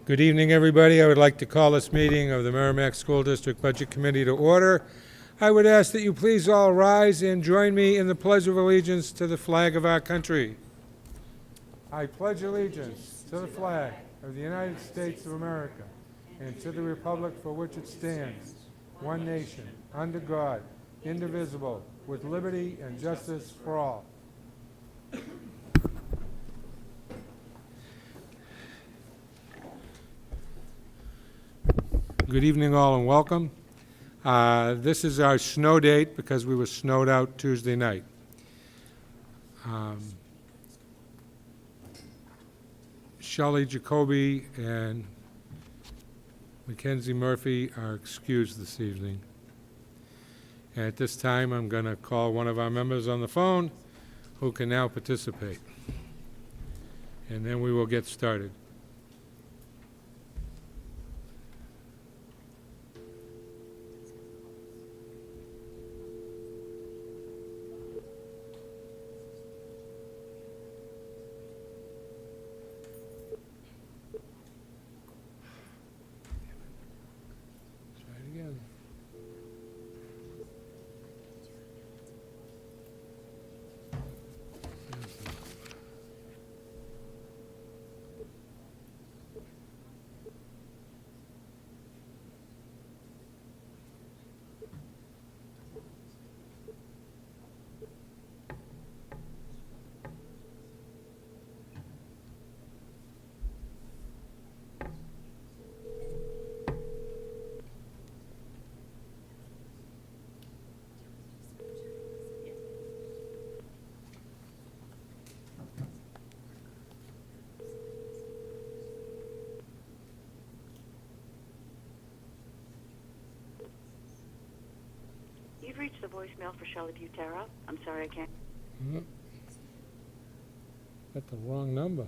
Good evening, everybody. I would like to call this meeting of the Merrimack School District Budget Committee to order. I would ask that you please all rise and join me in the Pledge of Allegiance to the flag of our country. I pledge allegiance to the flag of the United States of America and to the republic for which it stands, one nation, under God, indivisible, with liberty and justice for all. Good evening, all, and welcome. This is our snow date because we were snowed out Tuesday night. Shelley Jacoby and Mackenzie Murphy are excused this evening. And at this time, I'm going to call one of our members on the phone who can now participate. And then we will get started. You've reached the voicemail for Shelley Butera. I'm sorry I can't. Got the wrong number.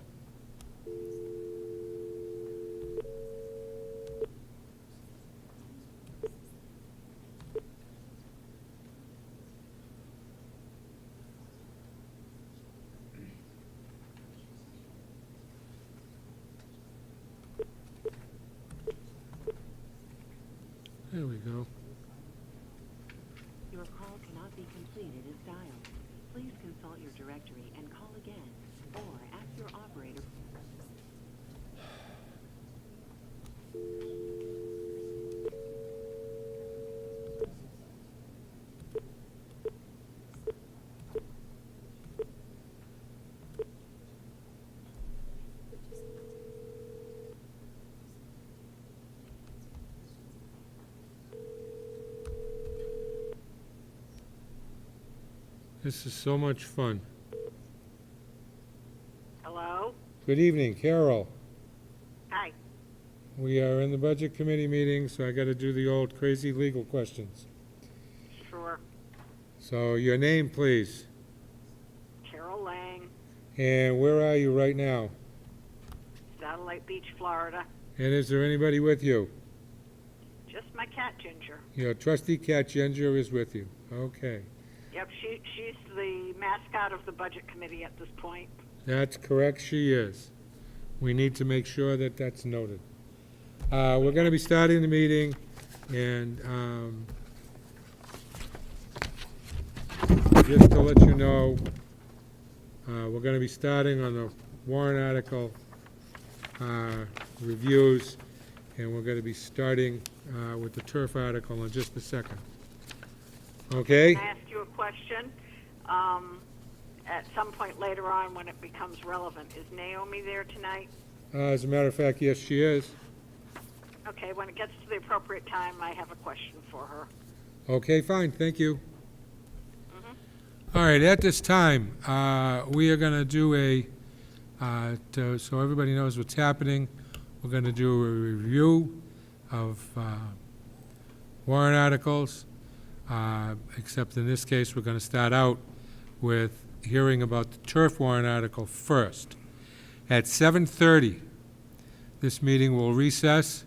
There we go. Your call cannot be completed as dialed. Please consult your directory and call again, or ask your operator. This is so much fun. Hello? Good evening, Carol. Hi. We are in the Budget Committee meeting, so I got to do the old crazy legal questions. Sure. So your name, please. Carol Lang, And where are you right now? Satellite Beach, Florida. And is there anybody with you? Just my cat, Ginger. Your trusty cat, Ginger, is with you. Okay. Yep, she's the mascot of the Budget Committee at this point. That's correct, she is. We need to make sure that that's noted. We're going to be starting the meeting, and just to let you know, we're going to be starting on the warrant article reviews, and we're going to be starting with the turf article in just a second. Okay? Can I ask you a question? At some point later on when it becomes relevant, is Naomi there tonight? As a matter of fact, yes, she is. Okay, when it gets to the appropriate time, I have a question for her. Okay, fine, thank you. All right, at this time, we are going to do so everybody knows what's happening, we're going to do a review of warrant articles, except in this case, we're going to start out with hearing about the turf warrant article first. At 7:30, this meeting will recess.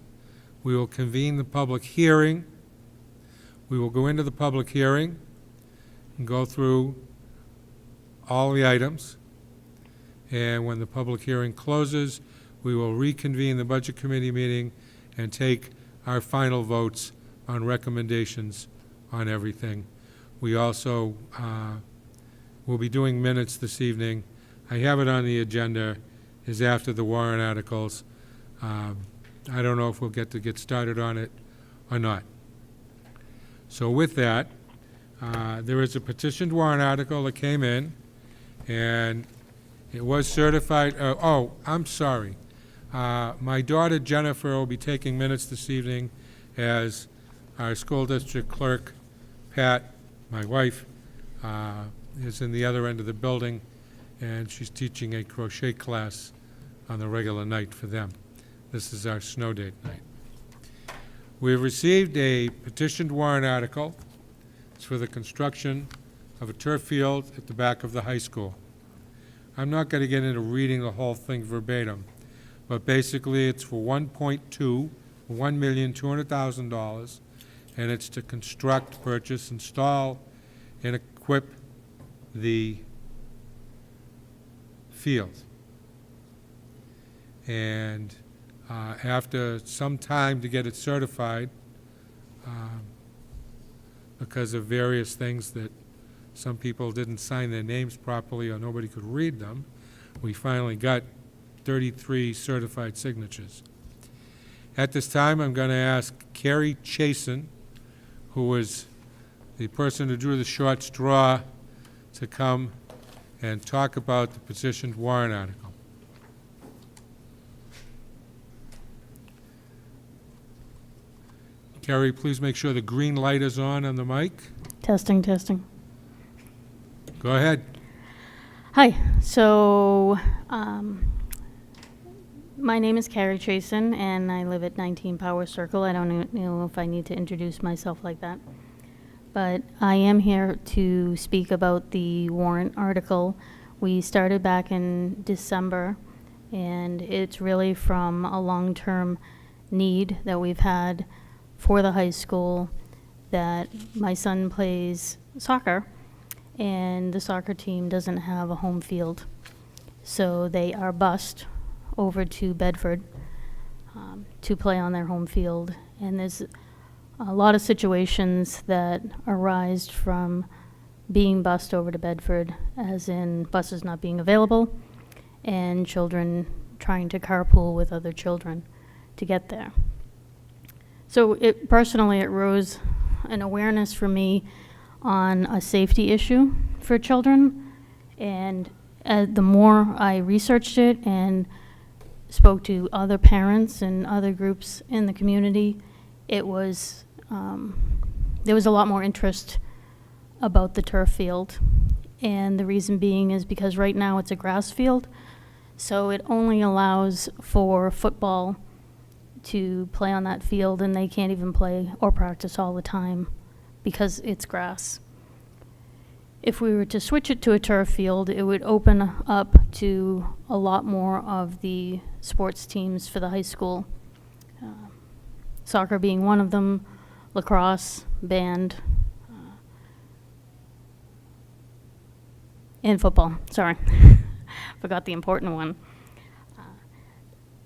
We will convene the public hearing. We will go into the public hearing and go through all the items. And when the public hearing closes, we will reconvene the Budget Committee meeting and take our final votes on recommendations on everything. We also will be doing minutes this evening. I have it on the agenda, is after the warrant articles. I don't know if we'll get started on it or not. So with that, there is a petitioned warrant article that came in, and it was certified. Oh, I'm sorry. My daughter Jennifer will be taking minutes this evening, as our school district clerk, Pat, my wife, is in the other end of the building, and she's teaching a crochet class on the regular night for them. This is our snow date night. We have received a petitioned warrant article. It's for the construction of a turf field at the back of the high school. I'm not going to get into reading the whole thing verbatim, but basically it's for $1,200,000, and it's to construct, purchase, install, and equip the field. And after some time to get it certified, because of various things that some people didn't sign their names properly or nobody could read them, we finally got 33 certified signatures. At this time, I'm going to ask Carrie Chasen, who was the person who drew the short straw, to come and talk about the petitioned warrant article. Carrie, please make sure the green light is on the mic. Testing, testing. Go ahead. Hi. So, my name is Carrie Chasen, and I live at 19 Power Circle. I don't know if I need to introduce myself like that. But I am here to speak about the warrant article. We started back in December, and it's really from a long-term need that we've had for the high school, that my son plays soccer, and the soccer team doesn't have a home field. So they are bused over to Bedford to play on their home field. And there's a lot of situations that arise from being bused over to Bedford, as in buses not being available and children trying to carpool with other children to get there. So personally, it rose an awareness for me on a safety issue for children. And the more I researched it and spoke to other parents and other groups in the community, it was, there was a lot more interest about the turf field. And the reason being is because right now it's a grass field, so it only allows for football to play on that field, and they can't even play or practice all the time because it's grass. If we were to switch it to a turf field, it would open up to a lot more of the sports teams for the high school. Soccer being one of them, lacrosse, band, and football. Sorry, forgot the important one.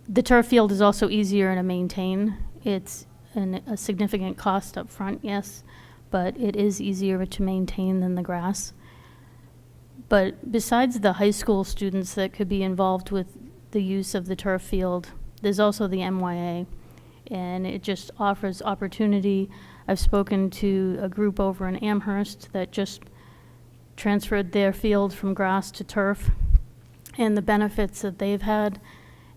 The turf field is also easier to maintain. It's a significant cost up front, yes, but it is easier to maintain than the grass. But besides the high school students that could be involved with the use of the turf field, there's also the MYA, and it just offers opportunity. I've spoken to a group over in Amherst that just transferred their field from grass to turf, and the benefits that they've had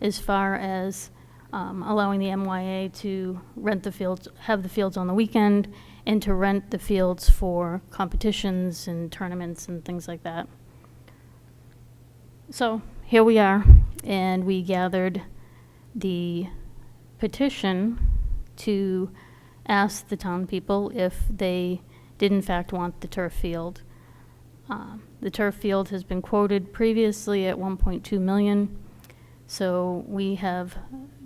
as far as allowing the MYA to rent the fields, have the fields on the weekend, and to rent the fields for competitions and tournaments and things like that. So here we are, and we gathered the petition to ask the town people if they did in fact want the turf field. The turf field has been quoted previously at $1.2 million. So we have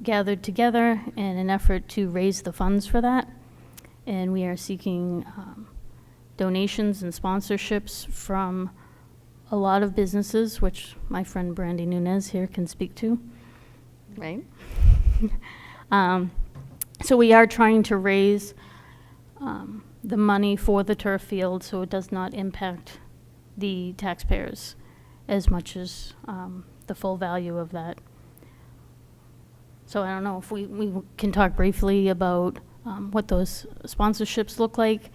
gathered together in an effort to raise the funds for that, and we are seeking donations and sponsorships from a lot of businesses, which my friend Brandy Nunez here can speak to. right? So we are trying to raise the money for the turf field so it does not impact the taxpayers as much as the full value of that. So I don't know if we can talk briefly about what those sponsorships look like.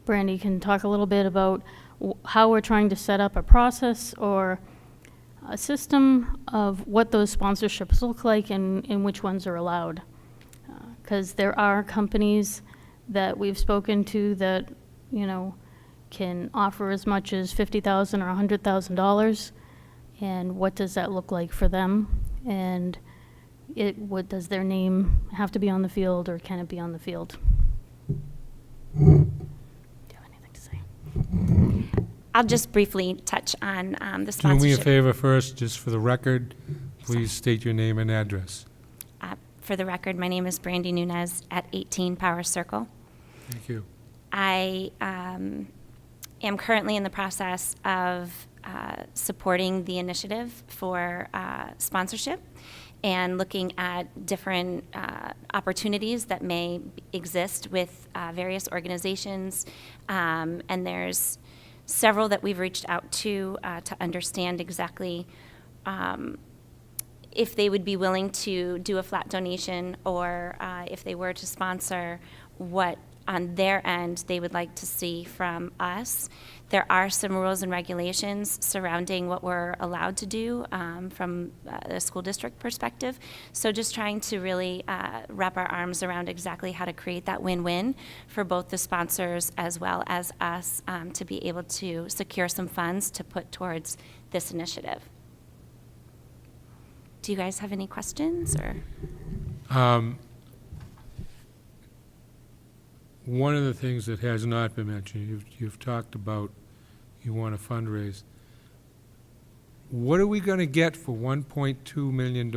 Brandy can talk a little bit about how we're trying to set up a process or a system of what those sponsorships look like and which ones are allowed. Because there are companies that we've spoken to that, you know, can offer as much as $50,000 or $100,000. And what does that look like for them? And what does their name have to be on the field, or can it be on the field? Do you have anything to say? I'll just briefly touch on the Do me a sponsorship. favor first, just for the record, please state your name and address. For the record, my name is Brandy Nunez at 18 Power Circle. Thank you. I am currently in the process of supporting the initiative for sponsorship and looking at different opportunities that may exist with various organizations. And there's several that we've reached out to understand exactly if they would be willing to do a flat donation, or if they were to sponsor, what on their end they would like to see from us. There are some rules and regulations surrounding what we're allowed to do from a school district perspective. So just trying to really wrap our arms around exactly how to create that win-win for both the sponsors as well as us to be able to secure some funds to put towards this initiative. Do you guys have any questions, or? One of the things that has not been mentioned, you've talked about you want to fundraise. What are we going to get for $1.2 million?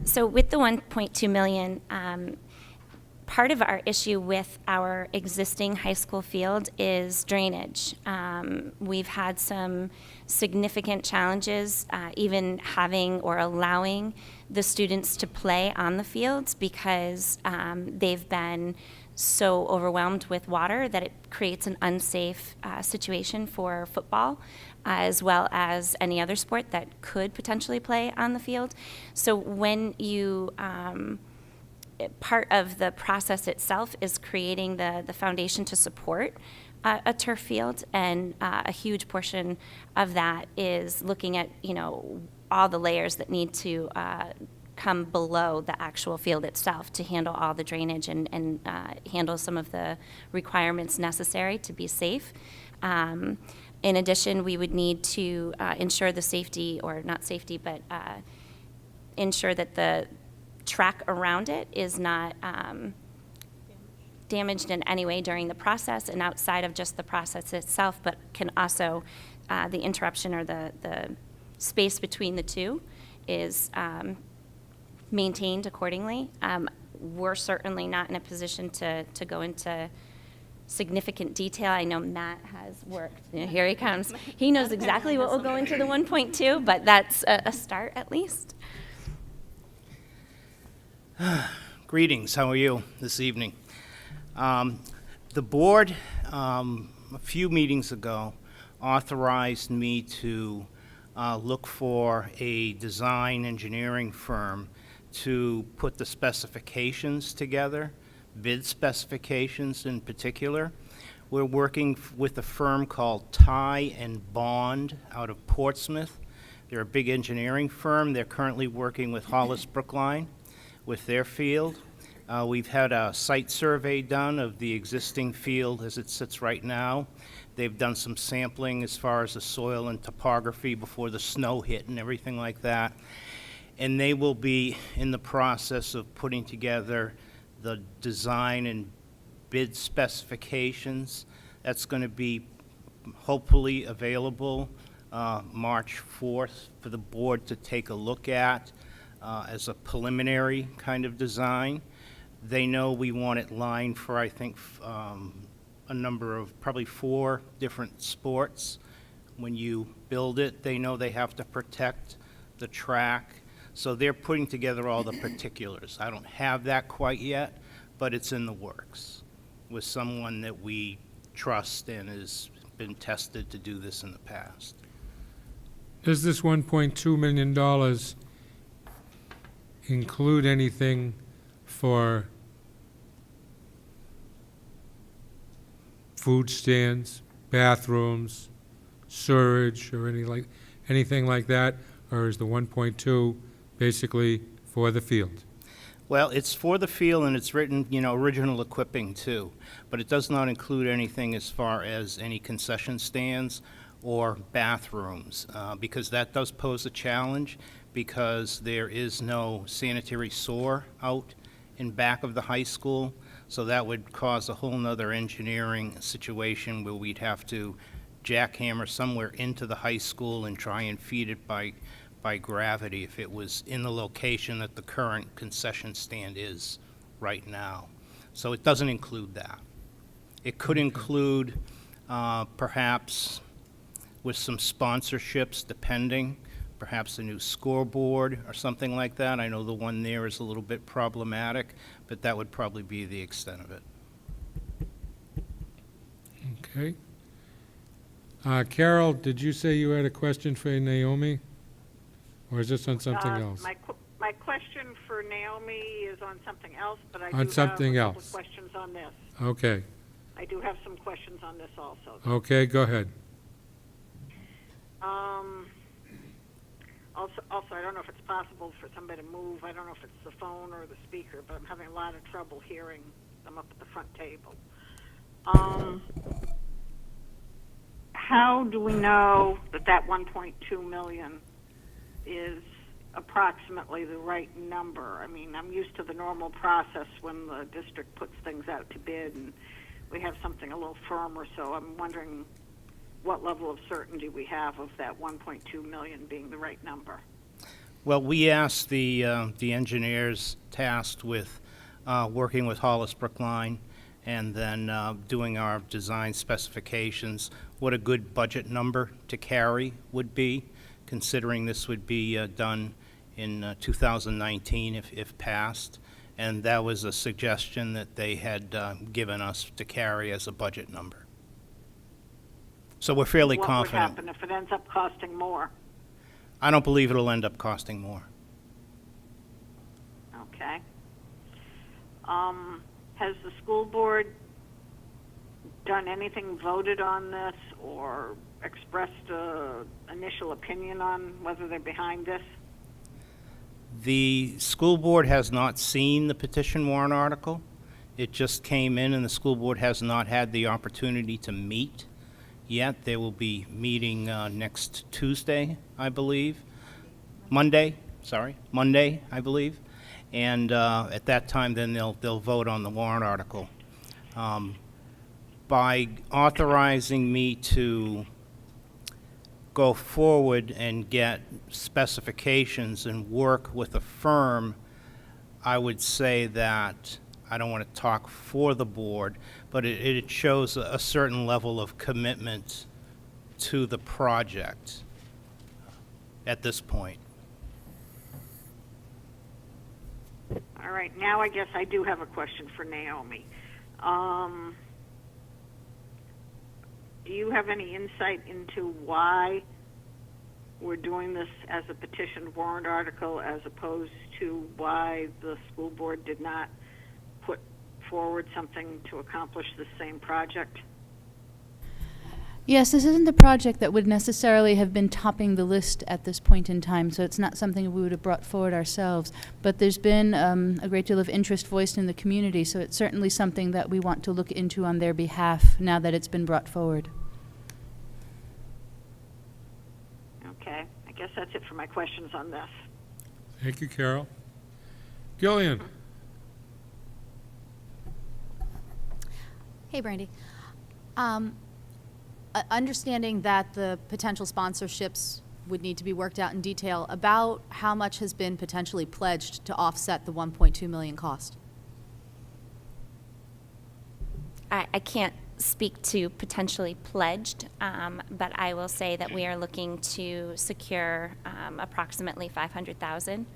So with the 1.2 million, part of our issue with our existing high school field is drainage. We've had some significant challenges even having or allowing the students to play on the fields because they've been so overwhelmed with water that it creates an unsafe situation for football as well as any other sport that could potentially play on the field. So when you part of the process itself is creating the foundation to support a turf field, and a huge portion of that is looking at, you know, all the layers that need to come below the actual field itself to handle all the drainage and handle some of the requirements necessary to be safe. In addition, we would need to ensure the safety, or not safety, but ensure that the track around it is not damaged in any way during the process and outside of just the process itself, but can also, the interruption or the space between the two is maintained accordingly. We're certainly not in a position to go into significant detail. I know Matt has worked. You know, here he comes. He knows exactly what will go into the 1.2, but that's a start at least. Greetings, how are you this evening? The board, a few meetings ago, authorized me to look for a design engineering firm to put the specifications together, bid specifications in particular. We're working with a firm called Ty and Bond out of Portsmouth. They're a big engineering firm. They're currently working with Hollis Brookline with their field. We've had a site survey done of the existing field as it sits right now. They've done some sampling as far as the soil and topography before the snow hit and everything like that. And they will be in the process of putting together the design and bid specifications. That's going to be hopefully available March 4th for the board to take a look at as a preliminary kind of design. They know we want it lined for, I think, a number of probably 4 different sports. When you build it, they know they have to protect the track. So they're putting together all the particulars. I don't have that quite yet, but it's in the works with someone that we trust and has been tested to do this in the past. Does this $1.2 million include anything for food stands, bathrooms, sewerage, or anything like that? Or is the 1.2 basically for the field? Well, it's for the field, and it's written, original equipping too, but it does not include anything as far as any concession stands or bathrooms, because that does pose a challenge, because there is no sanitary sewer out in back of the high school, so that would cause a whole nother engineering situation where we'd have to jackhammer somewhere into the high school and try and feed it by gravity if it was in the location that the current concession stand is right now. So it doesn't include that. It could include perhaps with some sponsorships, depending, perhaps a new scoreboard or something like that. I know the one there is a little bit problematic, but that would probably be the extent of it. Okay. Carol, did you say you had a question for Naomi? Or is this on something else? My question for Naomi is on something else, but I do On have something a couple else. of questions on this. Okay. I do have some questions on this also. Okay, go ahead. Also, I don't know if it's possible for somebody to move. I don't know if it's the phone or the speaker, but I'm having a lot of trouble hearing them up at the front table. How do we know that 1.2 million is approximately the right number? I mean, I'm used to the normal process when the district puts things out to bid and we have something a little firmer, so I'm wondering what level of certainty we have of that 1.2 million being the right number. Well, we asked the engineers tasked with working with Hollis Brookline and then doing our design specifications, what a good budget number to carry would be, considering this would be done in 2019 if passed. And that was a suggestion that they had given us to carry as a budget number. So we're fairly confident. What would happen if it ends up costing more? I don't believe it'll end up costing more. Okay. Has the school board done anything, voted on this, or expressed an initial opinion on whether they're behind this? The school board has not seen the petition warrant article. It just came in, and the school board has not had the opportunity to meet yet. They will be meeting next Tuesday, I believe. Monday, I believe. And at that time, then they'll vote on the warrant article. By authorizing me to go forward and get specifications and work with a firm, I would say that I don't want to talk for the board, but it shows a certain level of commitment to the project at this point. All right, now I guess I do have a question for Naomi. Do you have any insight into why we're doing this as a petition warrant article as opposed to why the school board did not put forward something to accomplish the same project? Yes, this isn't the project that would necessarily have been topping the list at this point in time, so it's not something we would have brought forward ourselves. But there's been a great deal of interest voiced in the community, so it's certainly something that we want to look into on their behalf now that it's been brought forward. Okay, I guess that's it for my questions on this. Thank you, Carol. Gillian? Hey, Brandy. Understanding that the potential sponsorships would need to be worked out in detail, about how much has been potentially pledged to offset the 1.2 million cost? I can't speak to potentially pledged, but I will say that we are looking to secure approximately 500,000.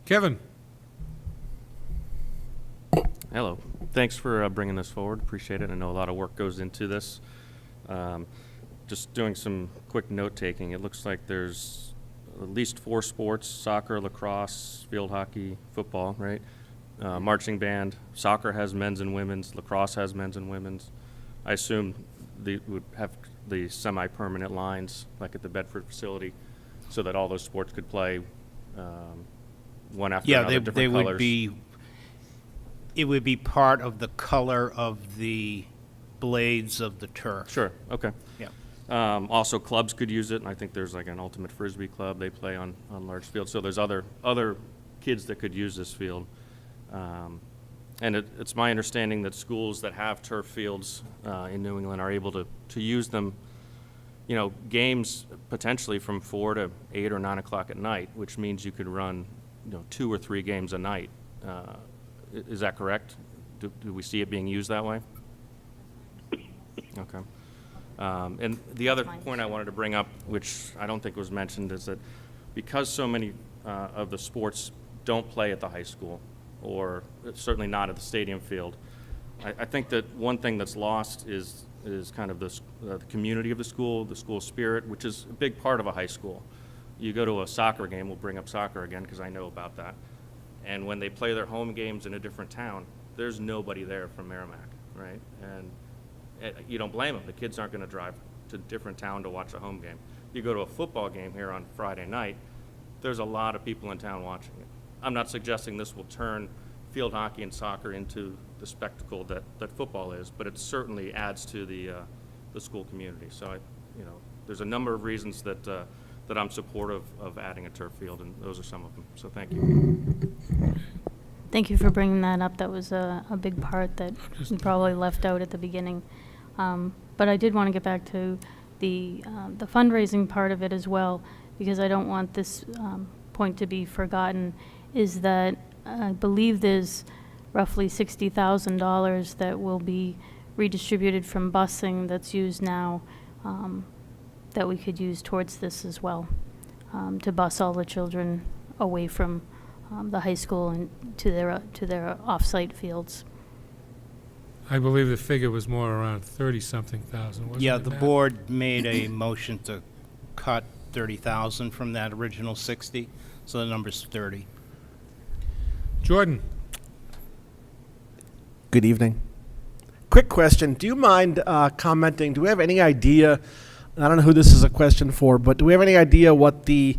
Kevin? Hello. Thanks for bringing this forward. Appreciate it. I know a lot of work goes into this. Just doing some quick note-taking. It looks like there's at least 4 sports: soccer, lacrosse, field hockey, football, right? Marching band. Soccer has men's and women's. Lacrosse has men's and women's. I assume they would have the semi-permanent lines, like at the Bedford facility, so that all those sports could play one after Yeah, another, they different would colors. be, it would be part of the color of the blades of the turf. Sure, okay. Yeah. Also, clubs could use it, and I think there's like an ultimate frisbee club. They play on large fields, so there's other kids that could use this field. And it's my understanding that schools that have turf fields in New England are able to use them, you know, games potentially from 4 to 8 or 9 o'clock at night, which means you could run, you know, 2 or 3 games a night. Is that correct? Do we see it being used that way? Okay. And the other point I wanted to bring up, which I don't think was mentioned, is that because so many of the sports don't play at the high school, or certainly not at the stadium field, I think that one thing that's lost is kind of the community of the school spirit, which is a big part of a high school. You go to a soccer game, we'll bring up soccer again because I know about that, and when they play their home games in a different town, there's nobody there from Merrimack, right? And you don't blame them. The kids aren't going to drive to a different town to watch a home game. You go to a football game here on Friday night, there's a lot of people in town watching it. I'm not suggesting this will turn field hockey and soccer into the spectacle that football is, but it certainly adds to the school community. So, there's a number of reasons that I'm supportive of adding a turf field, and those are some of them. So thank you. Thank you for bringing that up. That was a big part that we probably left out at the beginning. But I did want to get back to the fundraising part of it as well, because I don't want this point to be forgotten, is that I believe there's roughly $60,000 that will be redistributed from busing that's used now, that we could use towards this as well, to bus all the children away from the high school and to their off-site fields. I believe the figure was more around 30-something thousand, wasn't it? Yeah, the Matt? board made a motion to cut 30,000 from that original 60, so the number's 30. Jordan? Good evening. Quick question. Do you mind commenting? Do we have any idea? I don't know who this is a question for, but do we have any idea what the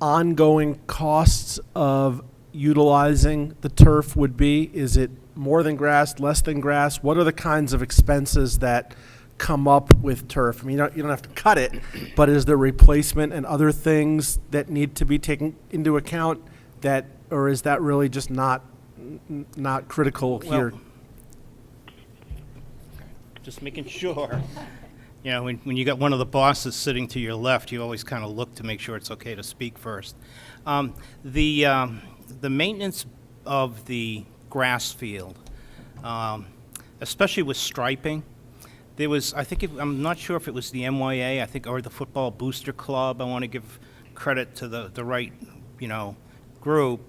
ongoing costs of utilizing the turf would be? Is it more than grass, less than grass? What are the kinds of expenses that come up with turf? I mean, you don't have to cut it, but is there replacement and other things that need to be taken into account, that, or is that really just not critical here? Well, just making sure. You know, when you got one of the bosses sitting to your left, you always kind of look to make sure it's okay to speak first. The maintenance of the grass field, especially with striping, there was, I'm not sure if it was the MYA, I think, or the Football Booster Club. I want to give credit to the right, group.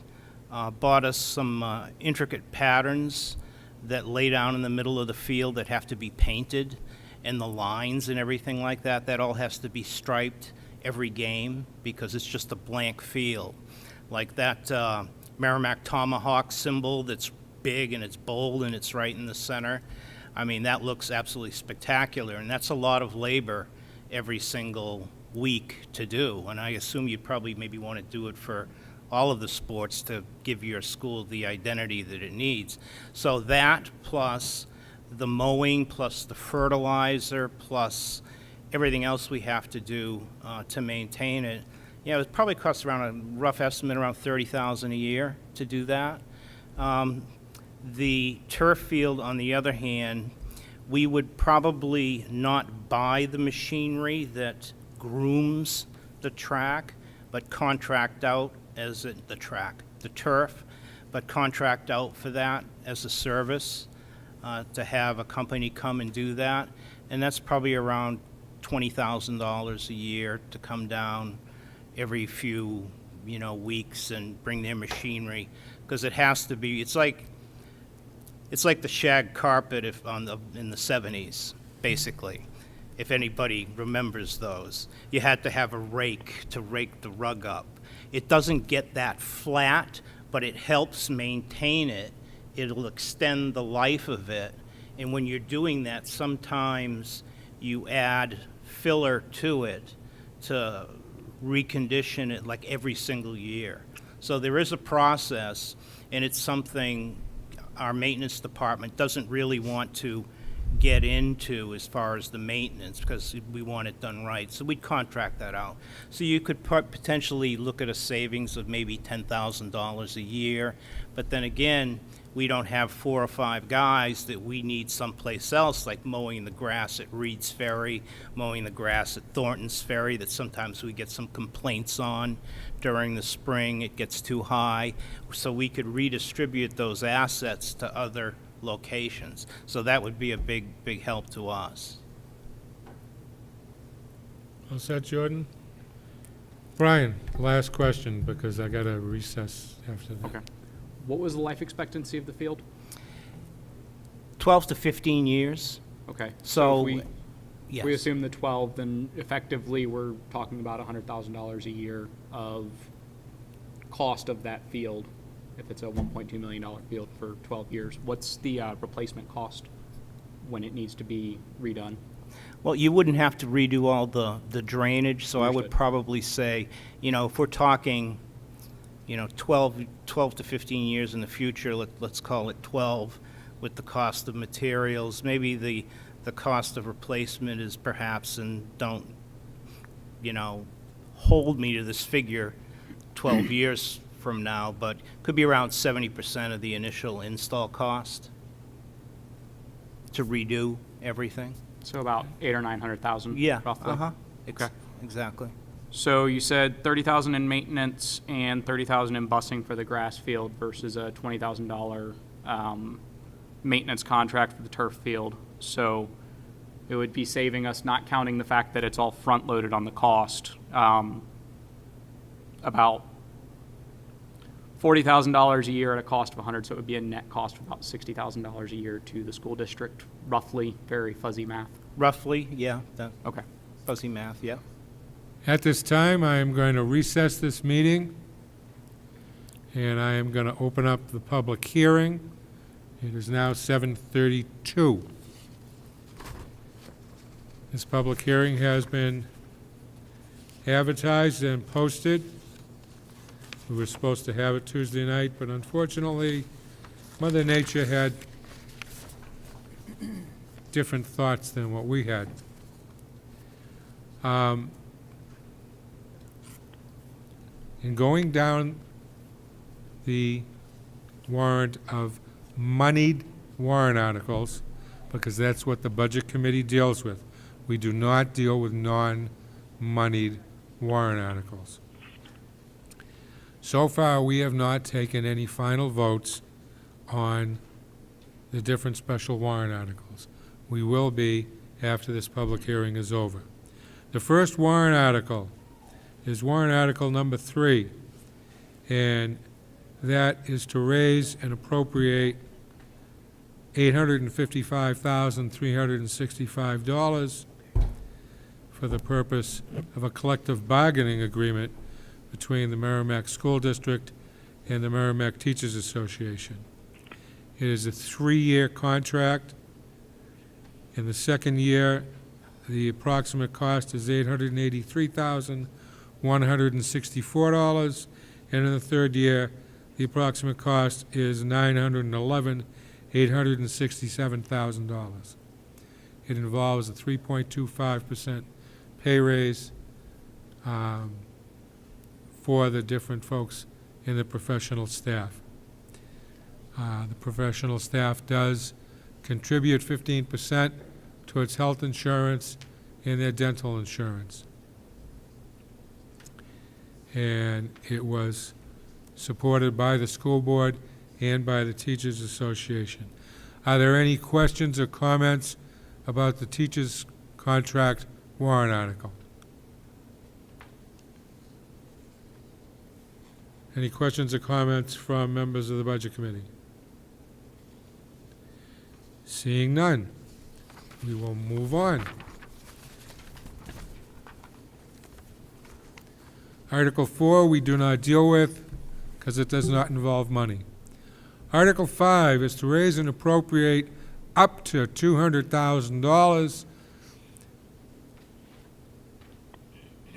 Bought us some intricate patterns that lay down in the middle of the field that have to be painted, and the lines and everything like that. That all has to be striped every game because it's just a blank field. Like that Merrimack Tomahawk symbol that's big and it's bold and it's right in the center. I mean, that looks absolutely spectacular, and that's a lot of labor every single week to do. And I assume you'd probably maybe want to do it for all of the sports to give your school the identity that it needs. So that plus the mowing, plus the fertilizer, plus everything else we have to do to maintain it. Yeah, it probably costs around a rough estimate around $30,000 a year to do that. The turf field, on the other hand, we would probably not buy the machinery that grooms the track, but contract out the turf. but contract out for that as a service, to have a company come and do that. And that's probably around $20,000 a year to come down every few, weeks and bring their machinery, because it has to be, it's like the shag carpet in the 70s, basically, if anybody remembers those. You had to have a rake to rake the rug up. It doesn't get that flat, but it helps maintain it. It'll extend the life of it. And when you're doing that, sometimes you add filler to it to recondition it like every single year. So there is a process, and it's something our maintenance department doesn't really want to get into as far as the maintenance, because we want it done right. So we'd contract that out. So you could potentially look at a savings of maybe $10,000 a year. But then again, we don't have 4 or 5 guys that we need someplace else, like mowing the grass at Reed's Ferry, mowing the grass at Thornton's Ferry, that sometimes we get some complaints on during the spring. It gets too high. So we could redistribute those assets to other locations. So that would be a big help to us. All set, Jordan? Brian, last question, because I got to recess after that. Okay. What was the life expectancy of the field? 12 to 15 years. Okay. So, if yes. we assume the 12, then effectively we're talking about $100,000 a year of cost of that field. If it's a $1.2 million field for 12 years, what's the replacement cost when it needs to be redone? Well, you wouldn't have to redo all the drainage, so I would Understood. probably say, if we're talking, 12 to 15 years in the future, let's call it 12, with the cost of materials. Maybe the cost of replacement is perhaps, and don't, hold me to this figure 12 years from now, but could be around 70% of the initial install cost to redo everything. So about 800,000 or 900,000, Yeah, roughly. Okay. Exactly. So you said 30,000 in maintenance and 30,000 in busing for the grass field versus a $20,000 maintenance contract for the turf field. So it would be saving us, not counting the fact that it's all front-loaded on the cost, about $40,000 a year at a cost of 100, so it would be a net cost of about $60,000 a year to the school district, roughly. Very fuzzy math. Roughly, yeah, that Okay. fuzzy math, yeah. At this time, I am going to recess this meeting, and I am going to open up the public hearing. It is now 7:32. This public hearing has been advertised and posted. We were supposed to have it Tuesday night, but unfortunately, Mother Nature had different thoughts than what we had. In going down the warrant of moneyed warrant articles, because that's what the Budget Committee deals with. We do not deal with non-moneyed warrant articles. So far, we have not taken any final votes on the different special warrant articles. We will be after this public hearing is over. The first warrant article is warrant article number 3, and that is to raise and appropriate $855,365 for the purpose of a collective bargaining agreement between the Merrimack School District and the Merrimack Teachers Association. It is a 3-year contract. In the second year, the approximate cost is $883,164, and in the third year, the approximate cost is $911,867,000. It involves a 3.25% pay raise for the different folks in the professional staff. The professional staff does contribute 15% towards health insurance and their dental insurance. And it was supported by the school board and by the Teachers Association. Are there any questions or comments about the teachers' contract warrant article? Any questions or comments from members of the Budget Committee? Seeing none, we will move on. Article 4, we do not deal with because it does not involve money. Article 5 is to raise and appropriate up to $200,000,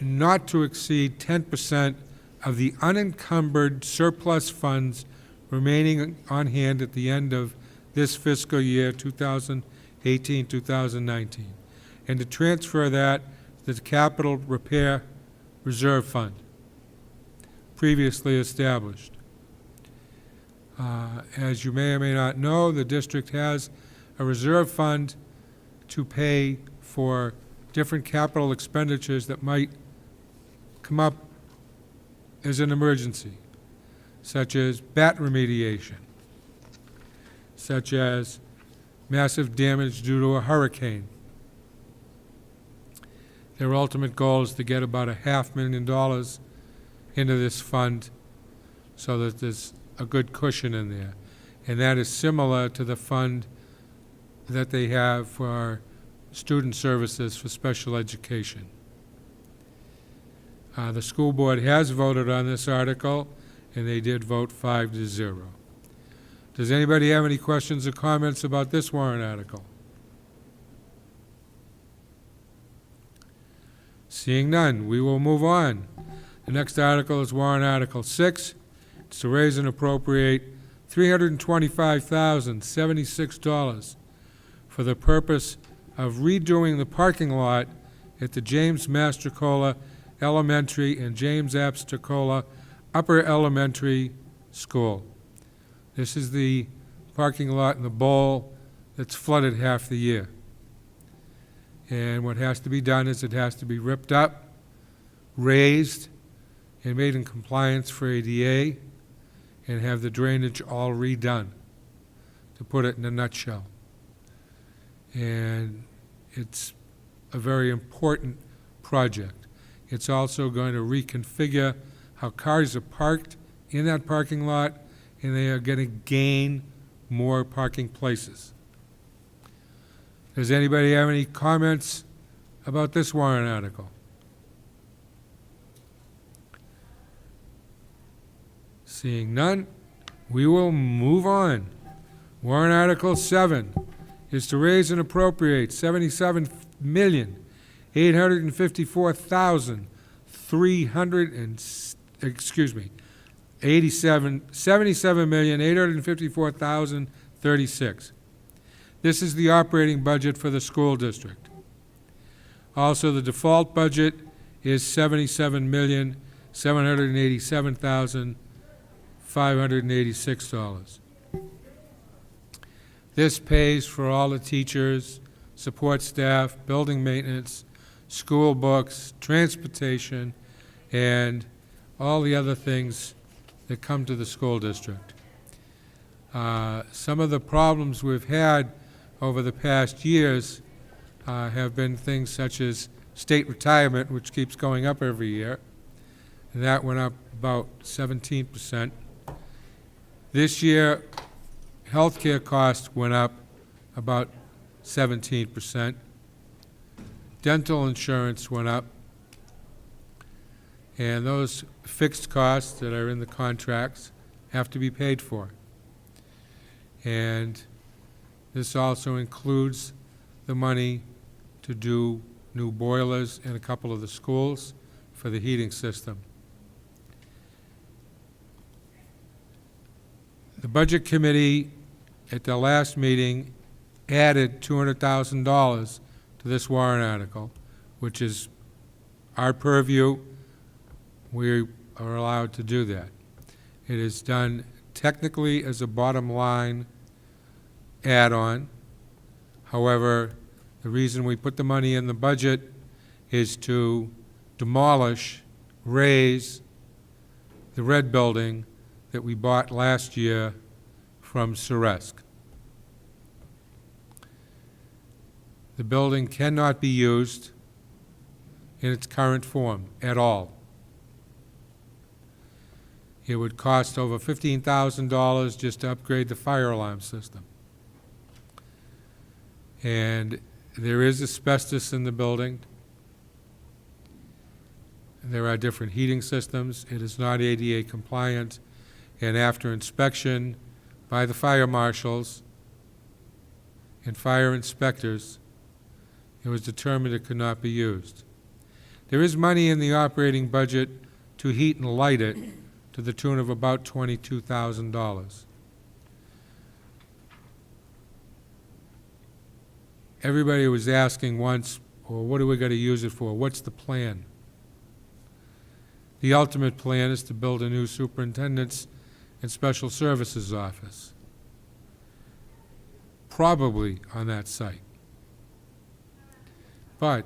not to exceed 10% of the unencumbered surplus funds remaining on hand at the end of this fiscal year, 2018-2019, and to transfer that to the Capital Repair Reserve Fund, previously established. As you may or may not know, the district has a reserve fund to pay for different capital expenditures that might come up as an emergency, such as bat remediation, such as massive damage due to a hurricane. Their ultimate goal is to get about $500,000 into this fund so that there's a good cushion in there. And that is similar to the fund that they have for student services for special education. The school board has voted on this article, and they did vote 5-0. Does anybody have any questions or comments about this warrant article? Seeing none, we will move on. The next article is warrant Article 6. It's to raise and appropriate $325,076 for the purpose of redoing the parking lot at the James Mastrocola Elementary and James Apstocola Upper Elementary School. This is the parking lot in the bowl that's flooded half the year. And what has to be done is it has to be ripped up, raised, and made in compliance for ADA, and have the drainage all redone, to put it in a nutshell. And it's a very important project. It's also going to reconfigure how cars are parked in that parking lot, and they are going to gain more parking places. Does anybody have any comments about this warrant article? Seeing none, we will move on. Warrant Article 7 is to raise and appropriate $77,854,36. This is the operating budget for the school district. Also, the default budget is $77,787,586. This pays for all the teachers, support staff, building maintenance, school books, transportation, and all the other things that come to the school district. Some of the problems we've had over the past years have been things such as state retirement, which keeps going up every year, and that went up about 17%. This year, healthcare costs went up about 17%. Dental insurance went up, and those fixed costs that are in the contracts have to be paid for. And this also includes the money to do new boilers in a couple of the schools for the heating system. The Budget Committee at the last meeting added $200,000 to this warrant article, which is our purview. We are allowed to do that. It is done technically as a bottom line add-on. However, the reason we put the money in the budget is to demolish, raise the red building that we bought last year from Ceresc. The building cannot be used in its current form at all. It would cost over $15,000 just to upgrade the fire alarm system. And there is asbestos in the building. There are different heating systems. It is not ADA compliant. And after inspection by the fire marshals and fire inspectors, it was determined it could not be used. There is money in the operating budget to heat and light it to the tune of about $22,000. Everybody was asking once, well, what are we going to use it for? What's the plan? The ultimate plan is to build a new superintendent's and special services office, probably on that site. But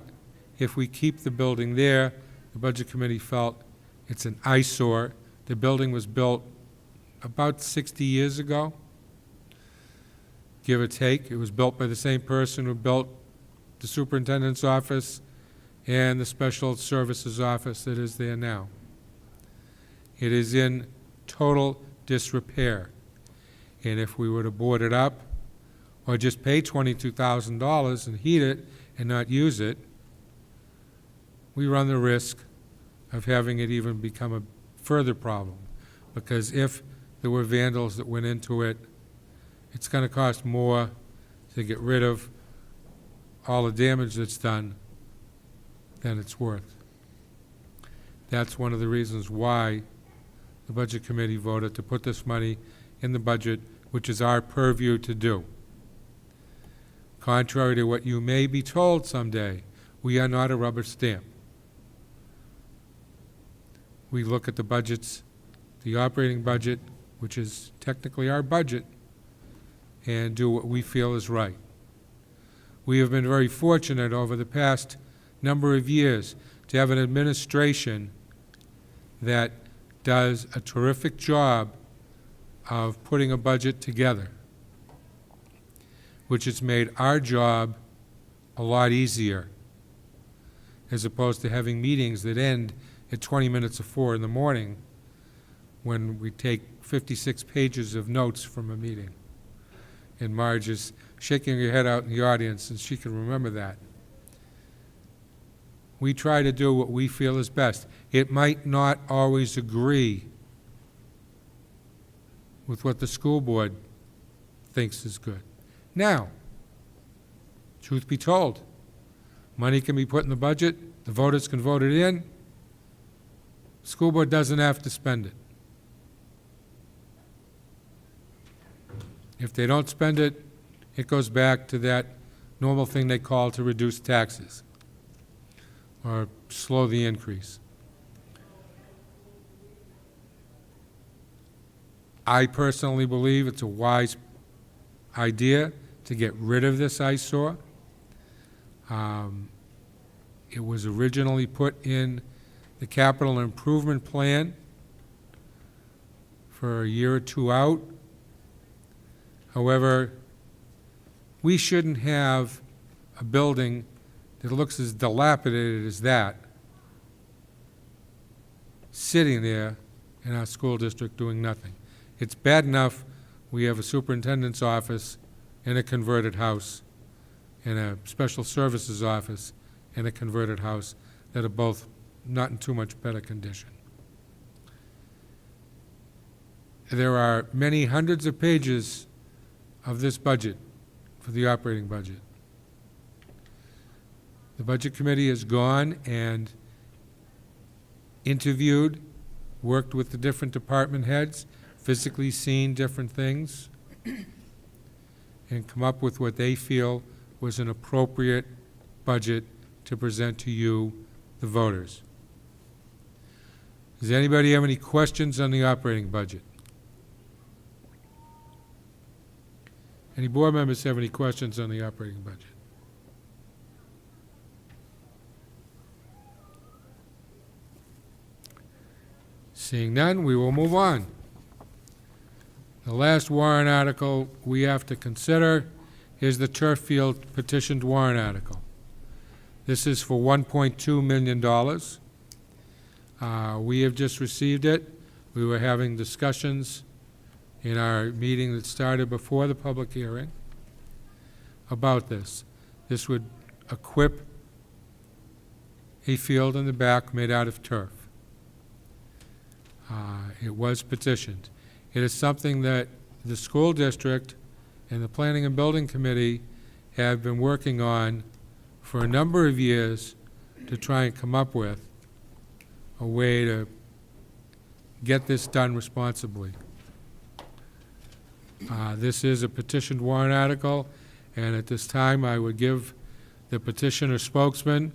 if we keep the building there, the Budget Committee felt it's an eyesore. The building was built about 60 years ago, give or take. It was built by the same person who built the superintendent's office and the special services office that is there now. It is in total disrepair. And if we were to board it up or just pay $22,000 and heat it and not use it, we run the risk of having it even become a further problem. Because if there were vandals that went into it, it's going to cost more to get rid of all the damage that's done than it's worth. That's one of the reasons why the Budget Committee voted to put this money in the budget, which is our purview to do. Contrary to what you may be told someday, we are not a rubber stamp. We look at the budgets, the operating budget, which is technically our budget, and do what we feel is right. We have been very fortunate over the past number of years to have an administration that does a terrific job of putting a budget together, which has made our job a lot easier, as opposed to having meetings that end at 20 minutes of 4 in the morning when we take 56 pages of notes from a meeting. And Marge is shaking her head out in the audience, and she can remember that. We try to do what we feel is best. It might not always agree with what the school board thinks is good. Now, truth be told, money can be put in the budget, the voters can vote it in, the school board doesn't have to spend it. If they don't spend it, it goes back to that normal thing they call to reduce taxes or slow the increase. I personally believe it's a wise idea to get rid of this eyesore. It was originally put in the capital improvement plan for a year or two out. However, we shouldn't have a building that looks as dilapidated as that sitting there in our school district doing nothing. It's bad enough we have a superintendent's office and a converted house and a special services office and a converted house that are both not in too much better condition. There are many hundreds of pages of this budget for the operating budget. The Budget Committee has gone and interviewed, worked with the different department heads, physically seen different things, and come up with what they feel was an appropriate budget to present to you, the voters. Does anybody have any questions on the operating budget? Any board members have any questions on the operating budget? Seeing none, we will move on. The last warrant article we have to consider is the turf field petitioned warrant article. This is for $1.2 million. We have just received it. We were having discussions in our meeting that started before the public hearing about this. This would equip a field in the back made out of turf. It was petitioned. It is something that the school district and the Planning and Building Committee have been working on for a number of years to try and come up with a way to get this done responsibly. This is a petitioned warrant article, and at this time, I would give the petitioner spokesman,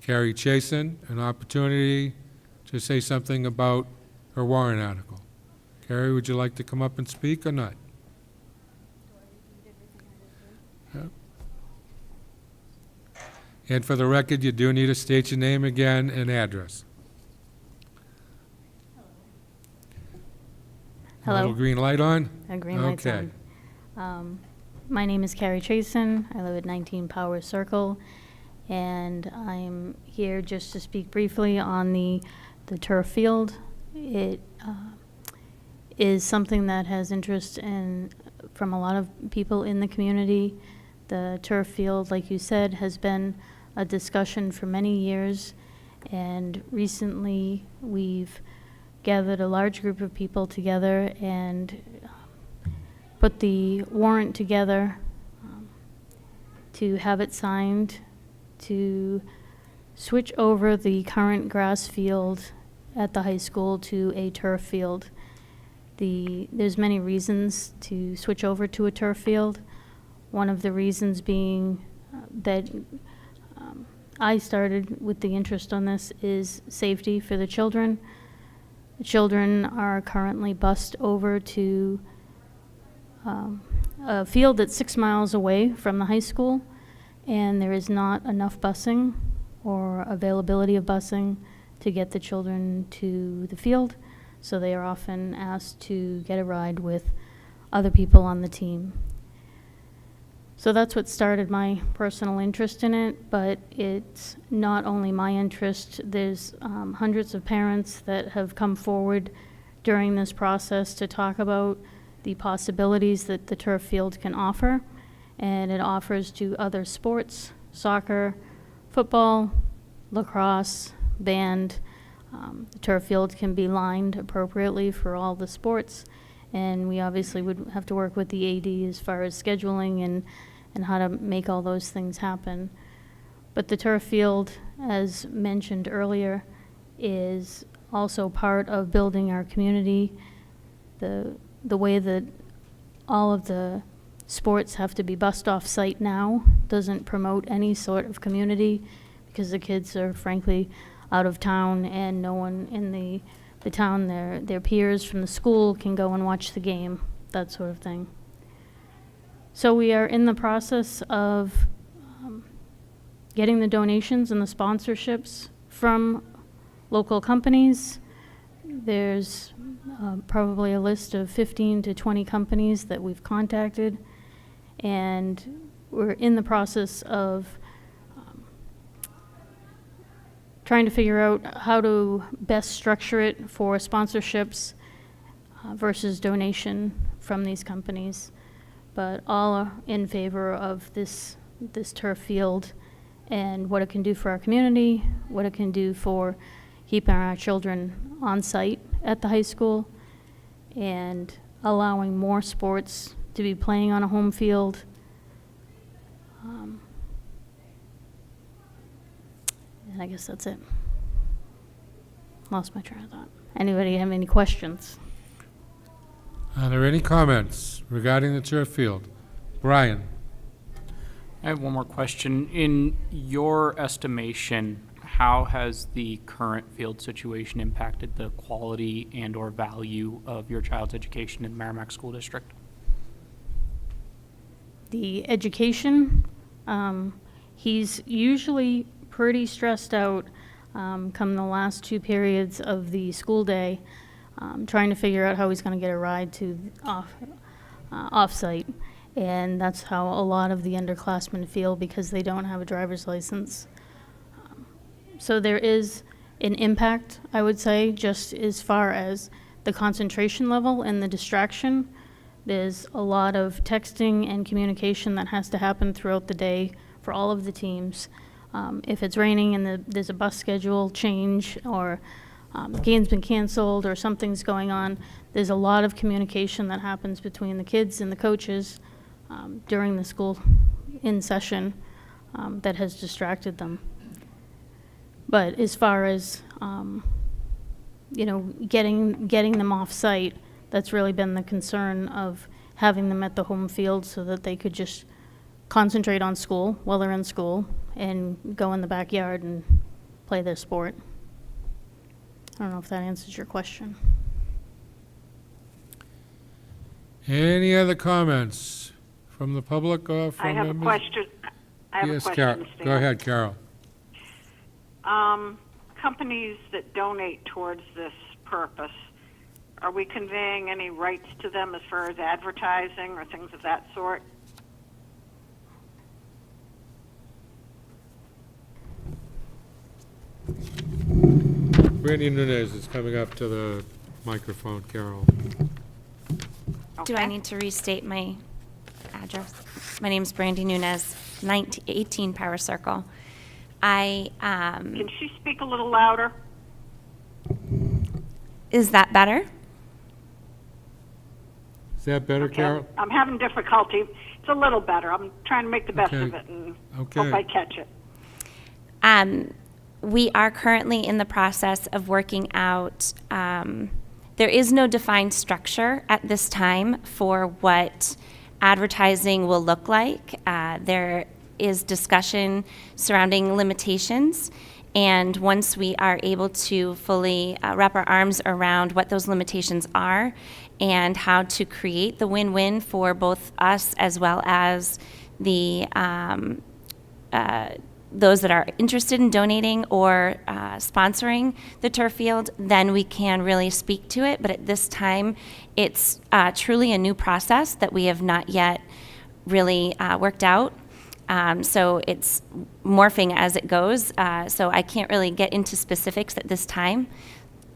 Carrie Chason, an opportunity to say something about her warrant article. Carrie, would you like to come up and speak or not? Yeah. And for the record, you do need to state your name again and address. A Hello. little green light on? A green light's Okay. on. My name is Carrie Chason. I live at 19 Power Circle, and I'm here just to speak briefly on the turf field. It is something that has interest from a lot of people in the community. The turf field, like you said, has been a discussion for many years, and recently we've gathered a large group of people together and put the warrant together to have it signed to switch over the current grass field at the high school to a turf field. There's many reasons to switch over to a turf field. One of the reasons being that I started with the interest on this is safety for the children. The children are currently bused over to a field that's 6 miles away from the high school, and there is not enough busing or availability of busing to get the children to the field, so they are often asked to get a ride with other people on the team. So that's what started my personal interest in it, but it's not only my interest. There's hundreds of parents that have come forward during this process to talk about the possibilities that the turf field can offer, and it offers to other sports, soccer, football, lacrosse, band. The turf field can be lined appropriately for all the sports, and we obviously would have to work with the AD as far as scheduling and how to make all those things happen. But the turf field, as mentioned earlier, is also part of building our community. The way that all of the sports have to be bused off site now doesn't promote any sort of community, because the kids are frankly out of town and no one in the town, their peers from the school can go and watch the game, that sort of thing. So we are in the process of getting the donations and the sponsorships from local companies. There's probably a list of 15 to 20 companies that we've contacted, and we're in the process of trying to figure out how to best structure it for sponsorships versus donation from these companies. But all are in favor of this turf field and what it can do for our community, what it can do for keeping our children on site at the high school, and allowing more sports to be playing on a home field. And I guess that's it. Lost my train of thought. Anybody have any questions? Are there any comments regarding the turf field? Brian? I have one more question. In your estimation, how has the current field situation impacted the quality and/or value of your child's education in Merrimack School District? The education, he's usually pretty stressed out come the last 2 periods of the school day. trying to figure out how he's going to get a ride to off-site. And that's how a lot of the underclassmen feel because they don't have a driver's license. So there is an impact, I would say, just as far as the concentration level and the distraction. There's a lot of texting and communication that has to happen throughout the day for all of the teams. If it's raining and there's a bus schedule change or the game's been canceled or something's going on, there's a lot of communication that happens between the kids and the coaches during the school in session that has distracted them. But as far as, getting them off-site, that's really been the concern of having them at the home field so that they could just concentrate on school while they're in school and go in the backyard and play their sport. I don't know if that answers your question. Any other comments from the public or from I have a members? question. Yes, Carol. Stan. Go ahead, Carol. Companies that donate towards this purpose, are we conveying any rights to them as far as advertising or things of that sort? Brandy Nunez is coming up to the microphone, Carol. Do I need to restate my address? My name's Brandy Nunez, 18 Power Circle. Can she speak a little louder? Is that better? Is that better, Carol? I'm having difficulty. It's a little better. I'm trying to make the best Okay. of it and Okay. hope I catch it. We are currently in the process of working out, there is no defined structure at this time for what advertising will look like. There is discussion surrounding limitations, and once we are able to fully wrap our arms around what those limitations are and how to create the win-win for both us as well as the those that are interested in donating or sponsoring the turf field, then we can really speak to it. But at this time, it's truly a new process that we have not yet really worked out. So it's morphing as it goes. So I can't really get into specifics at this time.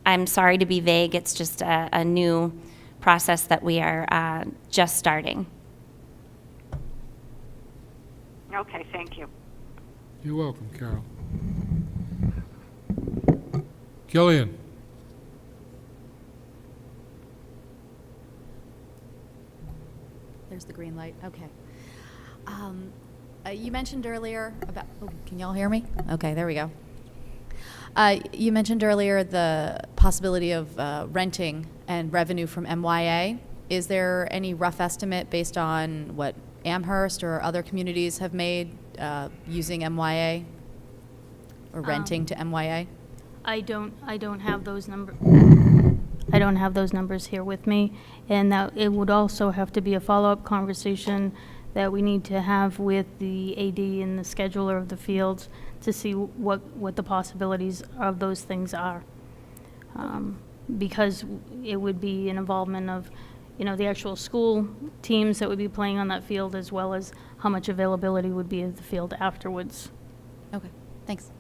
I'm sorry to be vague. It's just a new process that we are just starting. Okay, thank you. You're welcome, Carol. Gillian? There's the green light, okay. You mentioned earlier about, can y'all hear me? Okay, there we go. You mentioned earlier the possibility of renting and revenue from MYA. Is there any rough estimate based on what Amherst or other communities have made using MYA or renting to MYA? I don't have those numbers. I don't have those numbers here with me, and that it would also have to be a follow-up conversation that we need to have with the AD and the scheduler of the fields to see what the possibilities of those things are. Because it would be an involvement of, the actual school teams that would be playing on that field, as well as how much availability would be of the field afterwards. Okay, thanks.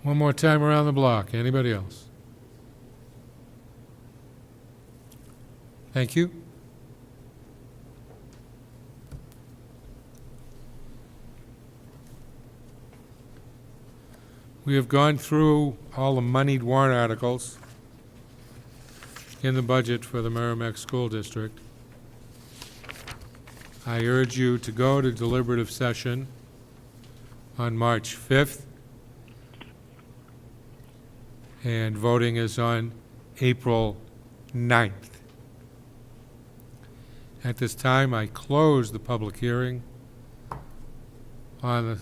One more time around the block. Anybody else? Thank you. We have gone through all the moneyed warrant articles in the budget for the Merrimack School District. I urge you to go to deliberative session on March 5th, and voting is on April 9th. At this time, I close the public hearing on the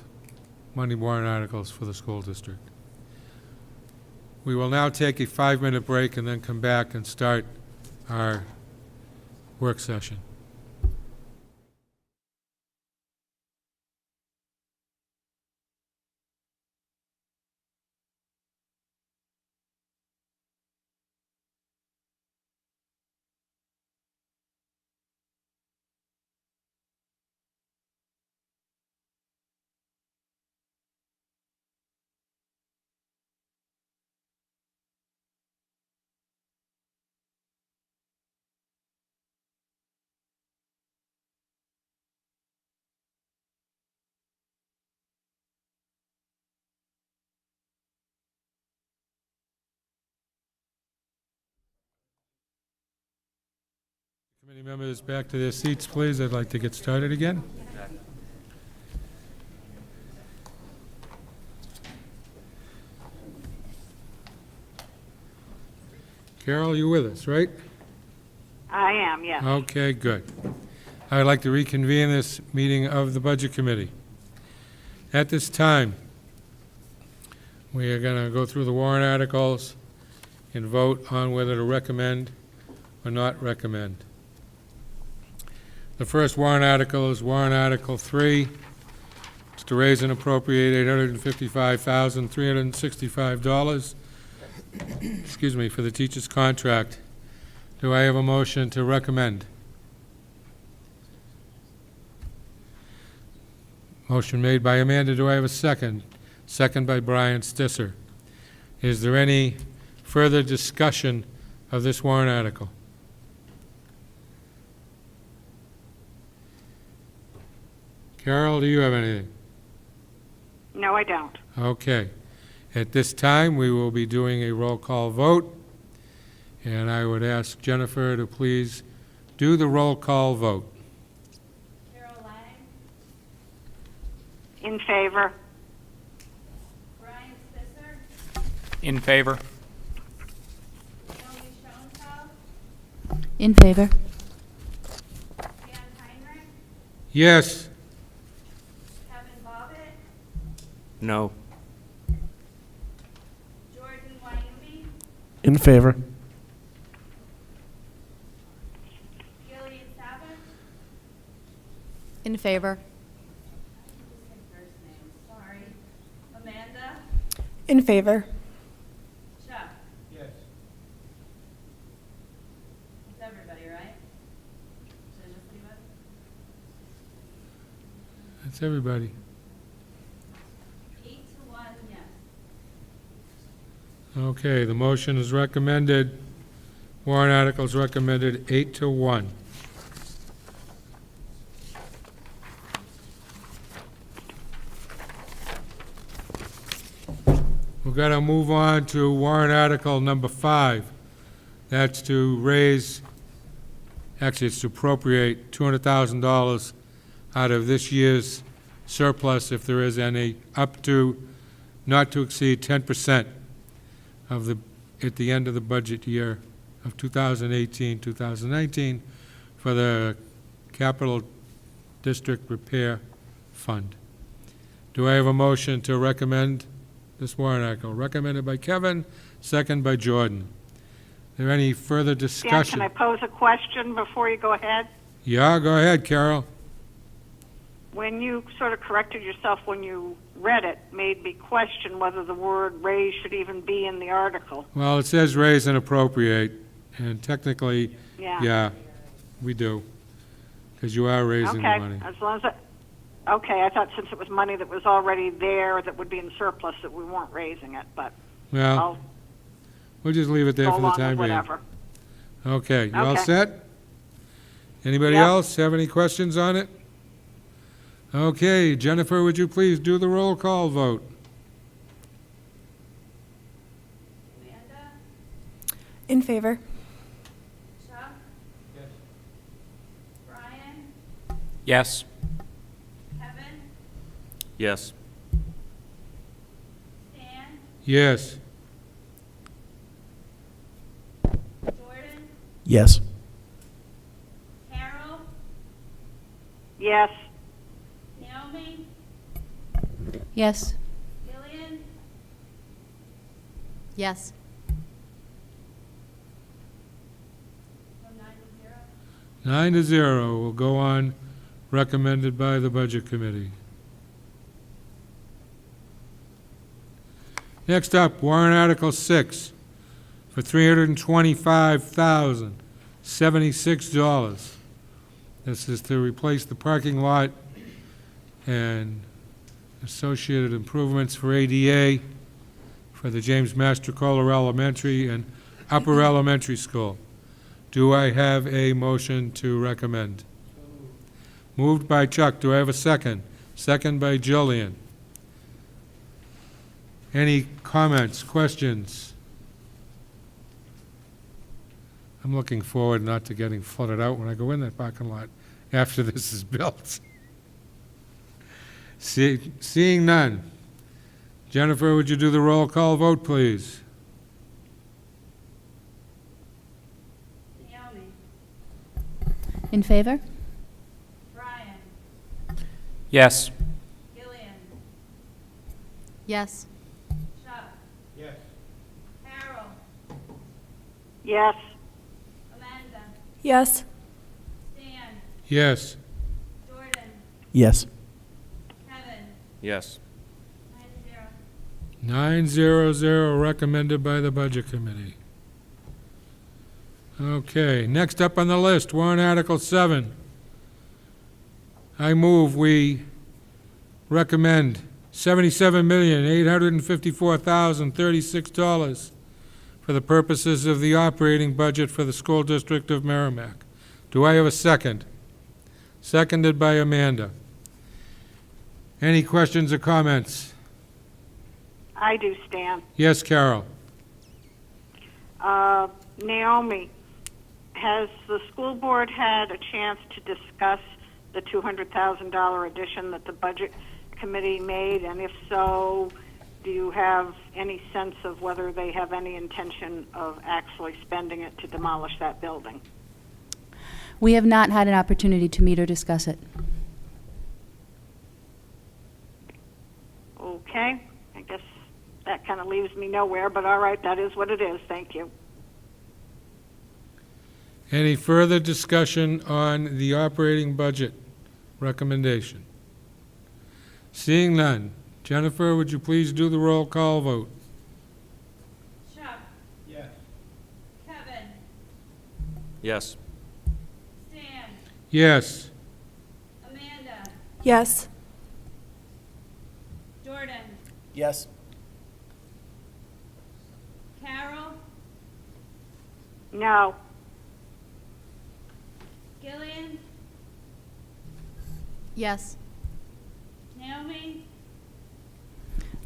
money warrant articles for the school district. We will now take a 5-minute break and then come back and start our work session. Committee members back to their seats, please. I'd like to get started again. Carol, you with us, right? I am, yes. Okay, good. I'd like to reconvene this meeting of the Budget Committee. At this time, we are going to go through the warrant articles and vote on whether to recommend or not recommend. The first warrant article is warrant Article 3. It's to raise and appropriate $855,365, excuse me, for the teacher's contract. Do I have a motion to recommend? Motion made by Amanda. Do I have a second? Second by Brian Stisser. Is there any further discussion of this warrant article? Carol, do you have anything? No, I don't. Okay. At this time, we will be doing a roll call vote, and I would ask Jennifer to please do the roll call vote. Carol Lang, In favor? Brian Spisser, In favor? Naomi Schoenfeld, In favor? Dan Heinrich, Yes. Kevin Bobbitt, No. Jordan Wyoming, In favor. Gillian Savage, In favor? first name, sorry, Amanda, In favor. Chuck. Yes. It's everybody, right? Should I just leave it? That's everybody. 8 to 1, yes. Okay, the motion is recommended. Warrant article is recommended 8 to 1. We've got to move on to warrant article number 5. That's to raise, actually, it's to appropriate $200,000 out of this year's surplus, if there is any, up to, not to exceed 10% of the, at the end of the budget year of 2018, 2019, for the Capital District Repair Fund. Do I have a motion to recommend this warrant article? Recommended by Kevin, second by Jordan. Is there any further Dan, discussion? can I pose a question before you go ahead? Yeah, go ahead, Carol. When you sort of corrected yourself when you read it, made me question whether the word raise should even be in the article. Well, it says raise and appropriate, and technically, yeah, we do, because you are raising the Okay, money. as long as okay, I thought since it was money that was already there that would be in surplus that we weren't raising it, but Well, I'll we'll just leave it there go for the along time with being. whatever. Okay, you all Okay. set? Anybody Yep. else have any questions on it? Okay, Jennifer, would you please do the roll call vote? Amanda, In favor. Chuck. Brian, Yes. Kevin, Yes. Stan, Yes. Jordan, Yes. Carol, Yes, Naomi, Yes. Gillian, Yes. so 9 to 0. 9 to 0 will go on, recommended by the Budget Committee. Next up, warrant Article 6 for $325,076. This is to replace the parking lot and associated improvements for ADA for the James Mastrocola Elementary and Upper Elementary School. Do I have a motion to recommend? Moved by Chuck. Do I have a second? Second by Jillian. Any comments, questions? I'm looking forward not to getting flooded out when I go in that parking lot after this is built. Seeing none. Jennifer, would you do the roll call vote, please? In favor? Yes. Yes. Yes. Yes. Yes. Yes. Yes. 900 recommended by the Budget Committee. Okay, next up on the list, warrant Article 7. I move we recommend $77,854,036 for the purposes of the operating budget for the School District of Merrimack. Do I have a second? Seconded by Amanda. Any questions or comments? I do, Stan. Yes, Carol? Naomi, has the school board had a chance to discuss the $200,000 addition that the budget committee made? And if so, do you have any sense of whether they have any intention of actually spending it to demolish that building? We have not had an opportunity to meet or discuss it. Okay, I guess that kind of leaves me nowhere, but all right, that is what it is. Thank you. Any further discussion on the operating budget recommendation? Seeing none. Jennifer, would you please do the roll call vote? Yes. Yes. Yes. Yes. No. Yes.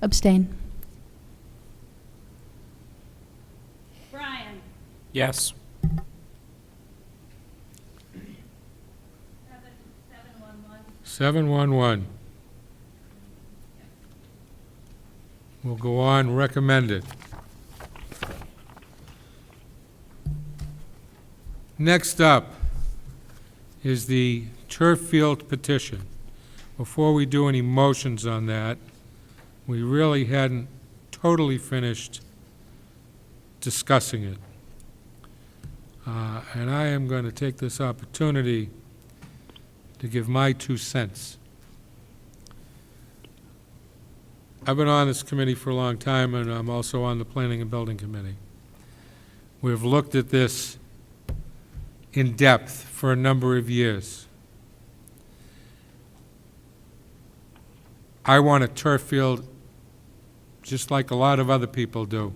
Abstain. Yes. 711. We'll go on, recommended. Next up is the turf field petition. Before we do any motions on that, we really hadn't totally finished discussing it. And I am going to take this opportunity to give my 2 cents. I've been on this committee for a long time, and I'm also on the Planning and Building Committee. We've looked at this in depth for a number of years. I want a turf field just like a lot of other people do.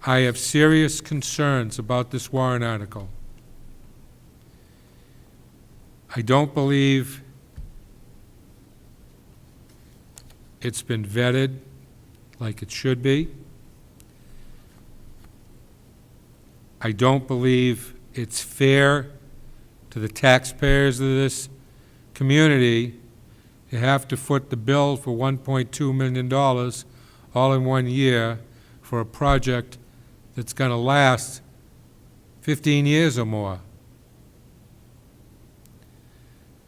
I have serious concerns about this warrant article. I don't believe it's been vetted like it should be. I don't believe it's fair to the taxpayers of this community to have to foot the bill for $1.2 million all in 1 year for a project that's going to last 15 years or more.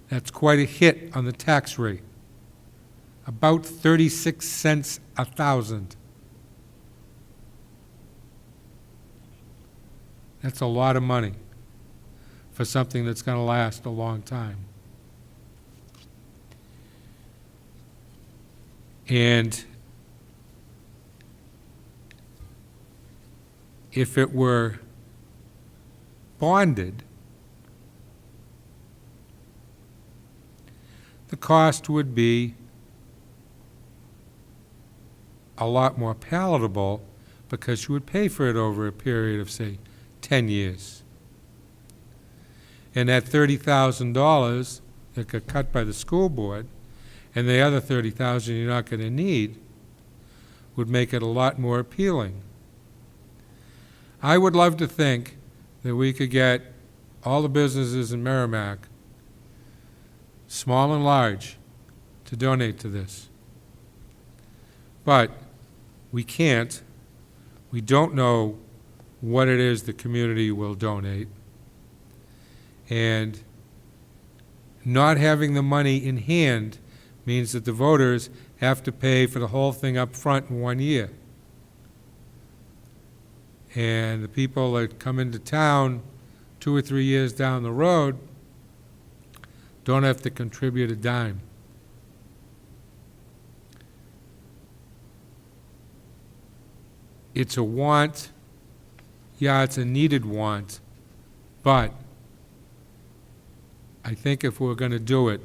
That's quite a hit on the tax rate. About 36 cents a thousand. That's a lot of money for something that's going to last a long time. And if it were bonded, the cost would be a lot more palatable because you would pay for it over a period of, say, 10 years. And that $30,000 that got cut by the school board and the other $30,000 you're not going to need would make it a lot more appealing. I would love to think that we could get all the businesses in Merrimack, small and large, to donate to this. But we can't. We don't know what it is the community will donate. And not having the money in hand means that the voters have to pay for the whole thing up front in 1 year. And the people that come into town 2 or 3 years down the road don't have to contribute a dime. It's a want. Yeah, it's a needed want, but I think if we're going to do it,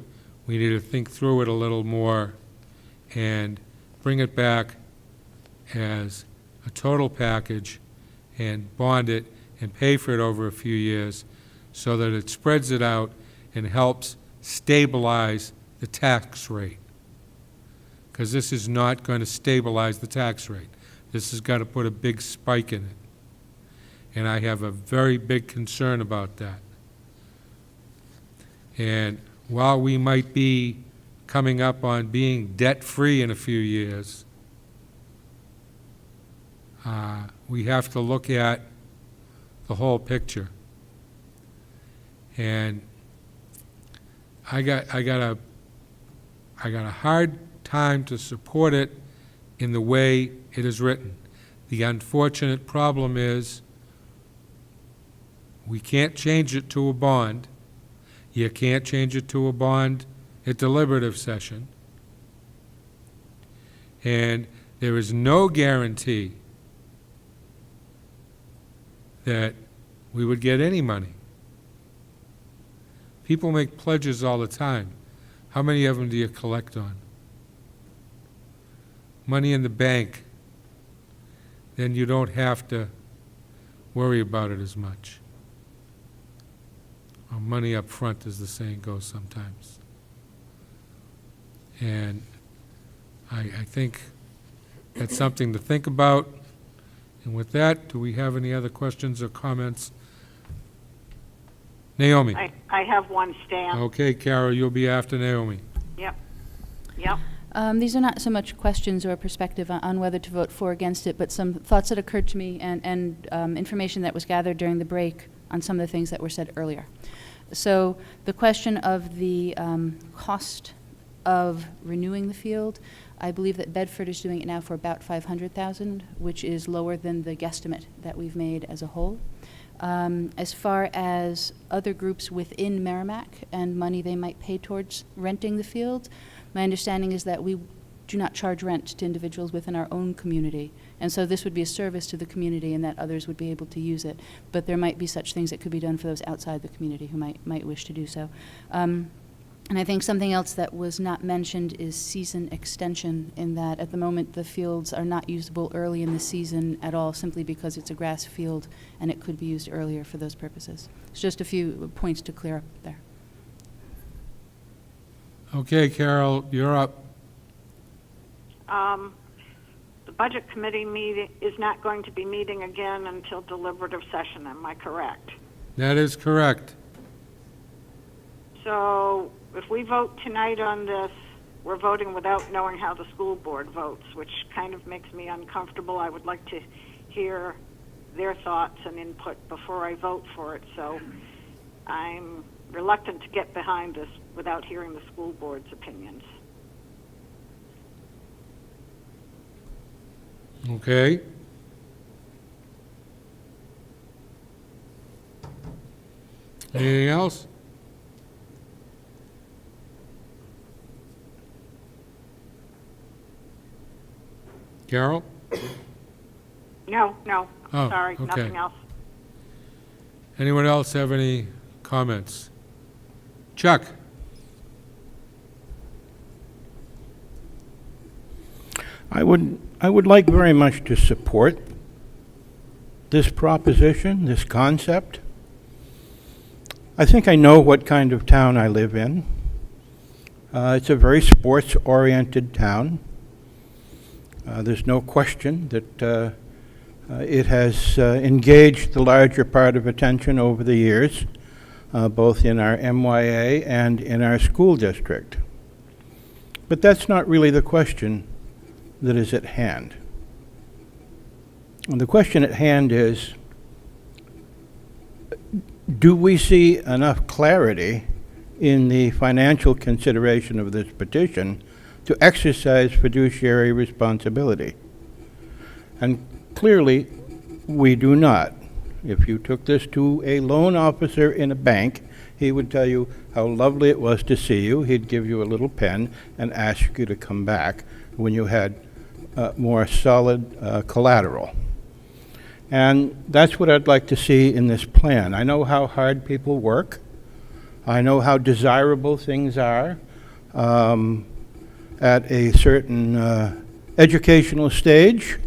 we need to think through it a little more and bring it back as a total package and bond it and pay for it over a few years so that it spreads it out and helps stabilize the tax rate. Because this is not going to stabilize the tax rate. This has got to put a big spike in it. And I have a very big concern about that. And while we might be coming up on being debt-free in a few years, we have to look at the whole picture. And I got a hard time to support it in the way it is written. The unfortunate problem is we can't change it to a bond. You can't change it to a bond at deliberative session. And there is no guarantee that we would get any money. People make pledges all the time. How many of them do you collect on? Money in the bank, then you don't have to worry about it as much. Or money up front, as the saying goes sometimes. And I think that's something to think about. And with that, do we have any other questions or comments? Naomi? I have one, Stan. Okay, Carol, you'll be after Naomi. Yep. These are not so much questions or perspective on whether to vote for or against it, but some thoughts that occurred to me and information that was gathered during the break on some of the things that were said earlier. So the question of the cost of renewing the field, I believe that Bedford is doing it now for about $500,000, which is lower than the guesstimate that we've made as a whole. As far as other groups within Merrimack and money they might pay towards renting the field, my understanding is that we do not charge rent to individuals within our own community. And so this would be a service to the community and that others would be able to use it. But there might be such things that could be done for those outside the community who might wish to do so. And I think something else that was not mentioned is season extension, in that at the moment the fields are not usable early in the season at all, simply because it's a grass field and it could be used earlier for those purposes. It's just a few points to clear up there. Okay, Carol, you're up. The Budget Committee meeting is not going to be meeting again until deliberative session, am I correct? That is correct. So if we vote tonight on this, we're voting without knowing how the school board votes, which kind of makes me uncomfortable. I would like to hear their thoughts and input before I vote for it. So I'm reluctant to get behind this without hearing the school board's opinions. Okay. Anything else? Carol? No, Oh, sorry, okay. nothing else. Anyone else have any comments? Chuck? I would like very much to support this proposition, this concept. I think I know what kind of town I live in. It's a very sports-oriented town. There's no question that It has engaged the larger part of attention over the years, both in our MYA and in our school district. But that's not really the question that is at hand. And the question at hand is, do we see enough clarity in the financial consideration of this petition to exercise fiduciary responsibility? And clearly, we do not. If you took this to a loan officer in a bank, he would tell you how lovely it was to see you. He'd give you a little pen and ask you to come back when you had more solid collateral. And that's what I'd like to see in this plan. I know how hard people work. I know how desirable things are at a certain educational stage.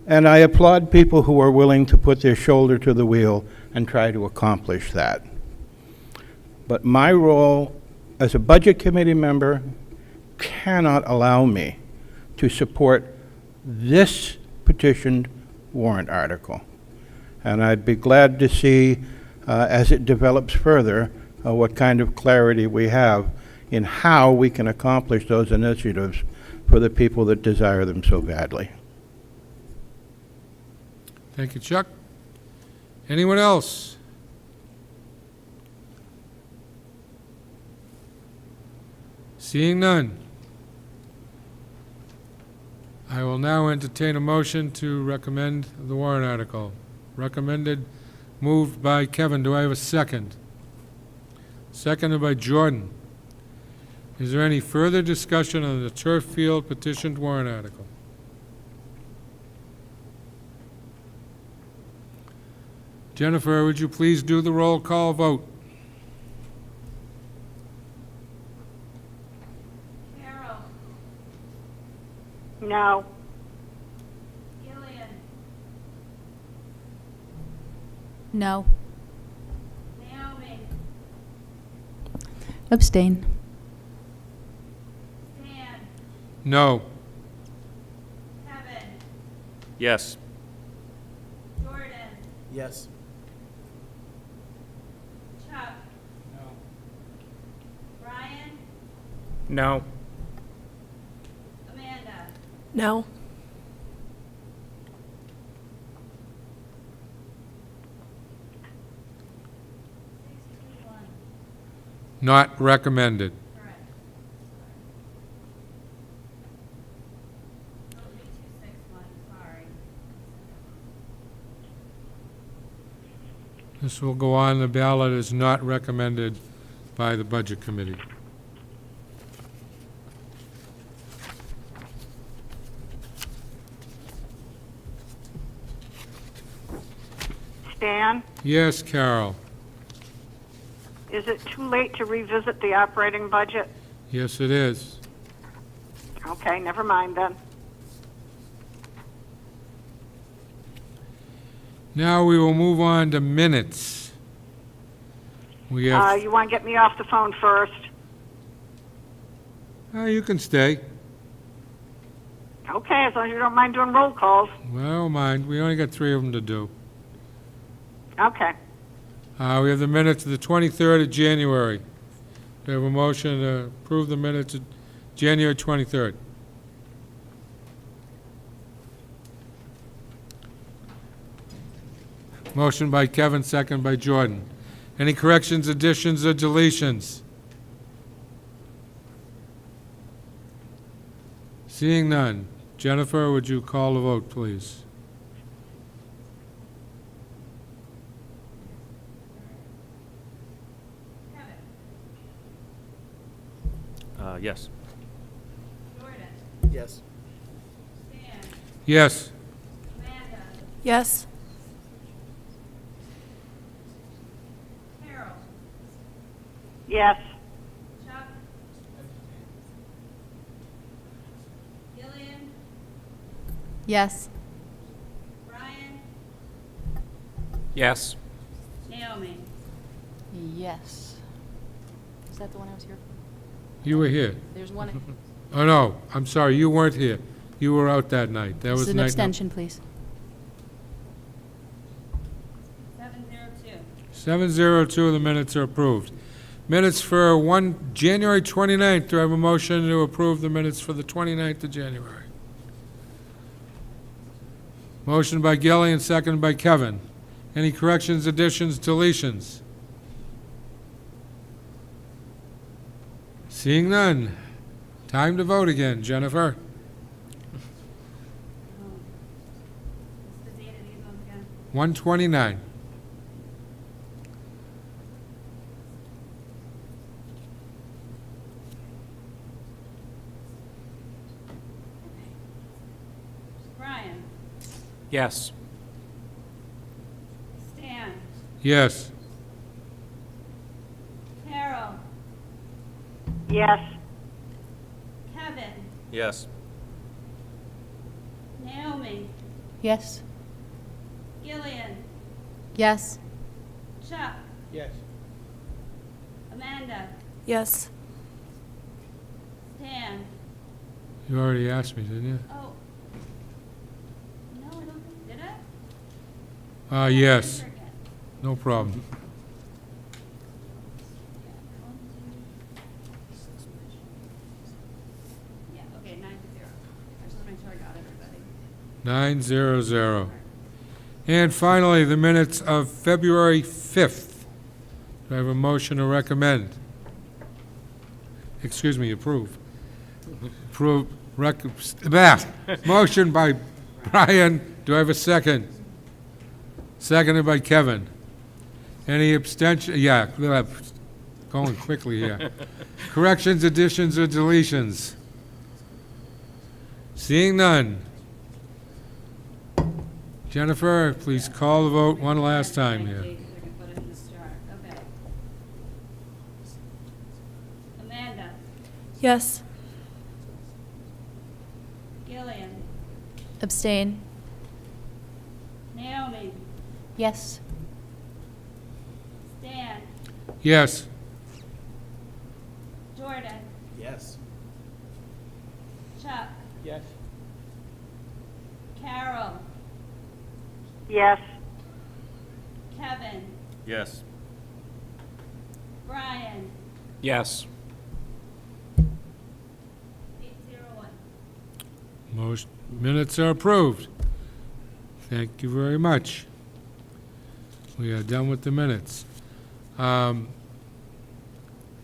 And I applaud people who are willing to put their shoulder to the wheel and try to accomplish that. But my role as a budget committee member cannot allow me to support this petitioned warrant article. And I'd be glad to see, as it develops further, what kind of clarity we have in how we can accomplish those initiatives for the people that desire them so badly. Thank you, Chuck. Anyone else? Seeing none, I will now entertain a motion to recommend the warrant article. Recommended, moved by Kevin. Do I have a second? Seconded by Jordan. Is there any further discussion on the turf field petitioned warrant article? Jennifer, would you please do the roll call vote? No. No. Abstain. No. Yes. Yes. No. No. Not recommended. This will go on the ballot as not recommended by the Budget Committee. Stan, Yes, Carol. is it too late to revisit the operating budget? Yes, it is. Okay, never mind then. Now we will move on to minutes. We have, You want to get me off the phone first? you can stay. Okay, as long as you don't mind doing roll calls. Well, mind, we only got 3 of them to do. Okay. We have the minutes of the 23rd of January. We have a motion to approve the minutes of January 23rd. Motion by Kevin, second by Jordan. Any corrections, additions, or deletions? Seeing none. Jennifer, would you call the vote, please? Yes. Yes. Yes. Yes. Yes. Yes. Yes. Yes. Is that the one I was here for? You were here. There's one. Oh, no, I'm sorry, you weren't here. You were out that night. That This was is an night. abstention, please. 702, the minutes are approved. Minutes for January 29th, do I have a motion to approve the minutes for the 29th of January? Motion by Gillian, seconded by Kevin. Any corrections, additions, deletions? Seeing none. Time to vote again, Jennifer. What's the date of these ones again? 129. Brian, Yes. Stan, Yes. Carol, Yes. Kevin, Yes. Naomi. Yes. Gillian, Yes. Chuck, Yes. Amanda, Yes. Stan. You already asked me, didn't you? Oh. No, I don't think, did I? Yes. Forget. No problem. Yeah, okay, 9-0. I just want to make sure I got everybody. 900. And finally, the minutes of February 5th. Do I have a motion to recommend? Excuse me, approve. Approve, motion by Brian. Do I have a second? Seconded by Kevin. Any abstention? Yeah, going quickly here. Corrections, additions, or deletions? Seeing none. Jennifer, please call the vote one last time here. Okay. Amanda, Yes. Gillian, Abstain. Naomi, Yes. Stan, Yes. Jordan, Yes. Chuck, Yes. Carol, Yes. Kevin, Yes. Brian, Yes. 801. Most minutes are approved. Thank you very much. We are done with the minutes.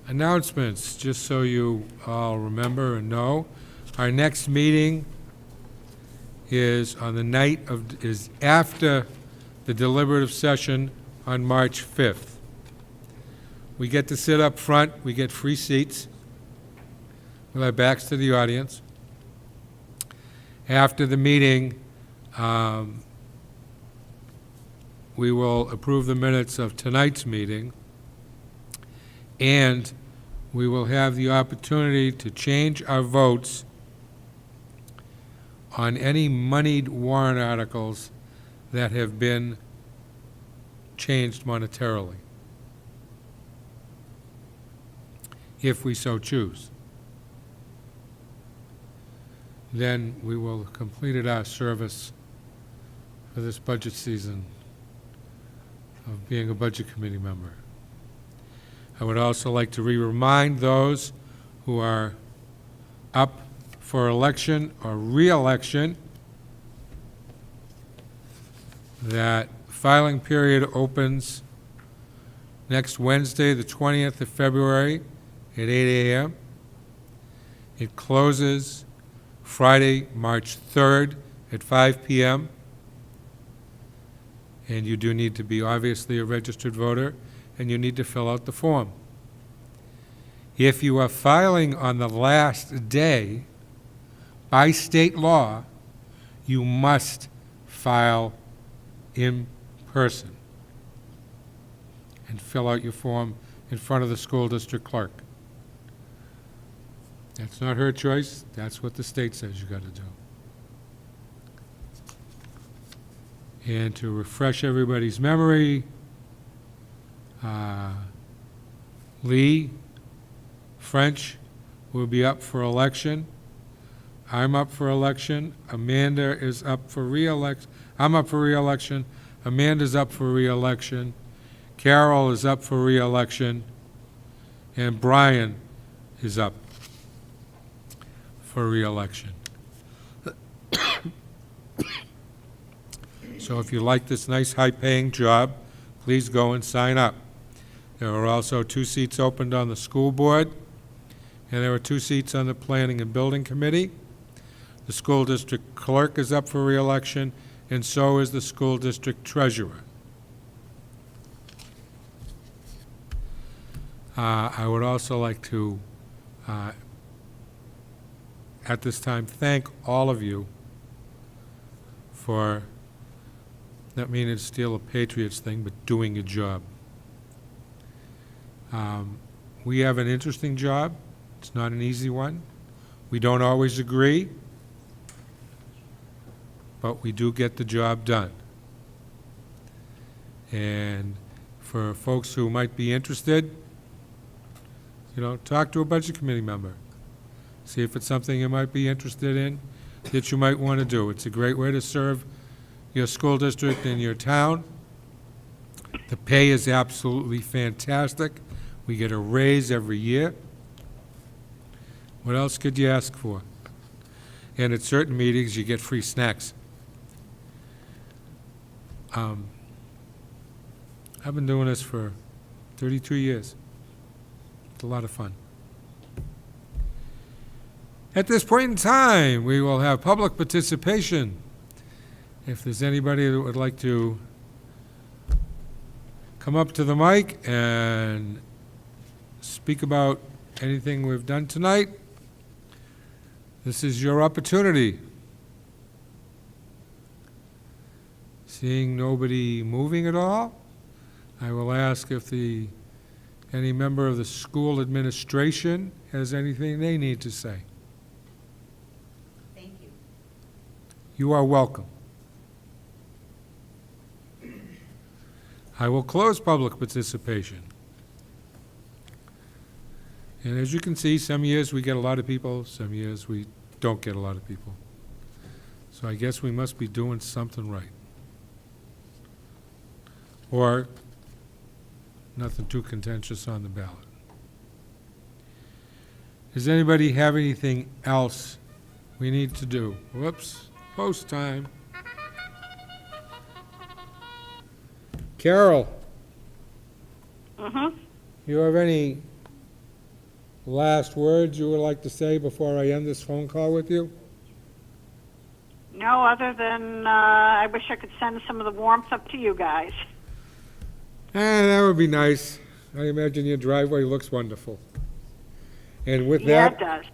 Announcements, just so you all remember and know. Our next meeting is on the night of, is after the deliberative session on March 5th. We get to sit up front, we get free seats with our backs to the audience. After the meeting, we will approve the minutes of tonight's meeting, and we will have the opportunity to change our votes on any moneyed warrant articles that have been changed monetarily, if we so choose. Then we will have completed our service for this budget season of being a budget committee member. I would also like to remind those who are up for election or re-election that filing period opens next Wednesday, the 20th of February at 8 a.m. It closes Friday, March 3rd at 5 p.m. And you do need to be obviously a registered voter, and you need to fill out the form. If you are filing on the last day, by state law, you must file in person and fill out your form in front of the school district clerk. That's not her choice, that's what the state says you got to do. And to refresh everybody's memory, Lee French will be up for election. I'm up for election. Amanda is up for re-election. I'm up for re-election. Amanda's up for re-election. Carol is up for reelection, and Brian is up for reelection. So if you like this nice, high-paying job, please go and sign up. There are also 2 seats opened on the school board, and there are 2 seats on the Planning and Building Committee. The school district clerk is up for reelection, and so is the school district treasurer. I would also like to, at this time, thank all of you for, not meaning to steal a Patriots thing, but doing your job. We have an interesting job. It's not an easy one. We don't always agree, but we do get the job done. And for folks who might be interested, talk to a budget committee member. See if it's something you might be interested in, that you might want to do. It's a great way to serve your school district and your town. The pay is absolutely fantastic. We get a raise every year. What else could you ask for? And at certain meetings, you get free snacks. I've been doing this for 32 years. It's a lot of fun. At this point in time, we will have public participation. If there's anybody that would like to come up to the mic and speak about anything we've done tonight, this is your opportunity. Seeing nobody moving at all, I will ask if any member of the school administration has anything they need to say. Thank you. You are welcome. I will close public participation. And as you can see, some years we get a lot of people, some years we don't get a lot of people. So I guess we must be doing something right. Or nothing too contentious on the ballot. Does anybody have anything else we need to do? Whoops, post time. Carol, you have any last words you would like to say before I end this phone call with you? No, other than I wish I could send some of the warmth up to you guys. That would be nice. I imagine your driveway looks wonderful. And with Yeah, that, it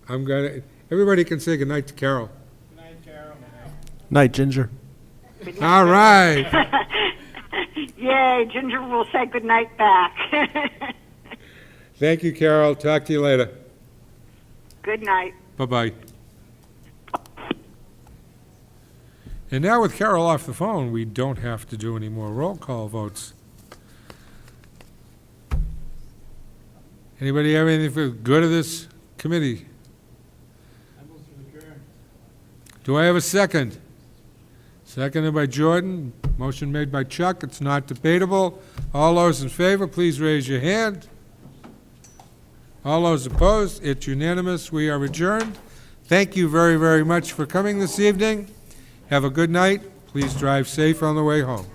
does. everybody can say goodnight to Carol. Good night, Carol. Night, Ginger. All right. Yay, Ginger will say good night back. Thank you, Carol. Talk to you later. Good night. Bye-bye. And now with Carol off the phone, we don't have to do any more roll call votes. Anybody have anything for the good of this committee? Do I have a second? Seconded by Jordan. Motion made by Chuck. It's not debatable. All those in favor, please raise your hand. All those opposed, it's unanimous. We are adjourned. Thank you very, very much for coming this evening. Have a good night. Please drive safe on the way home.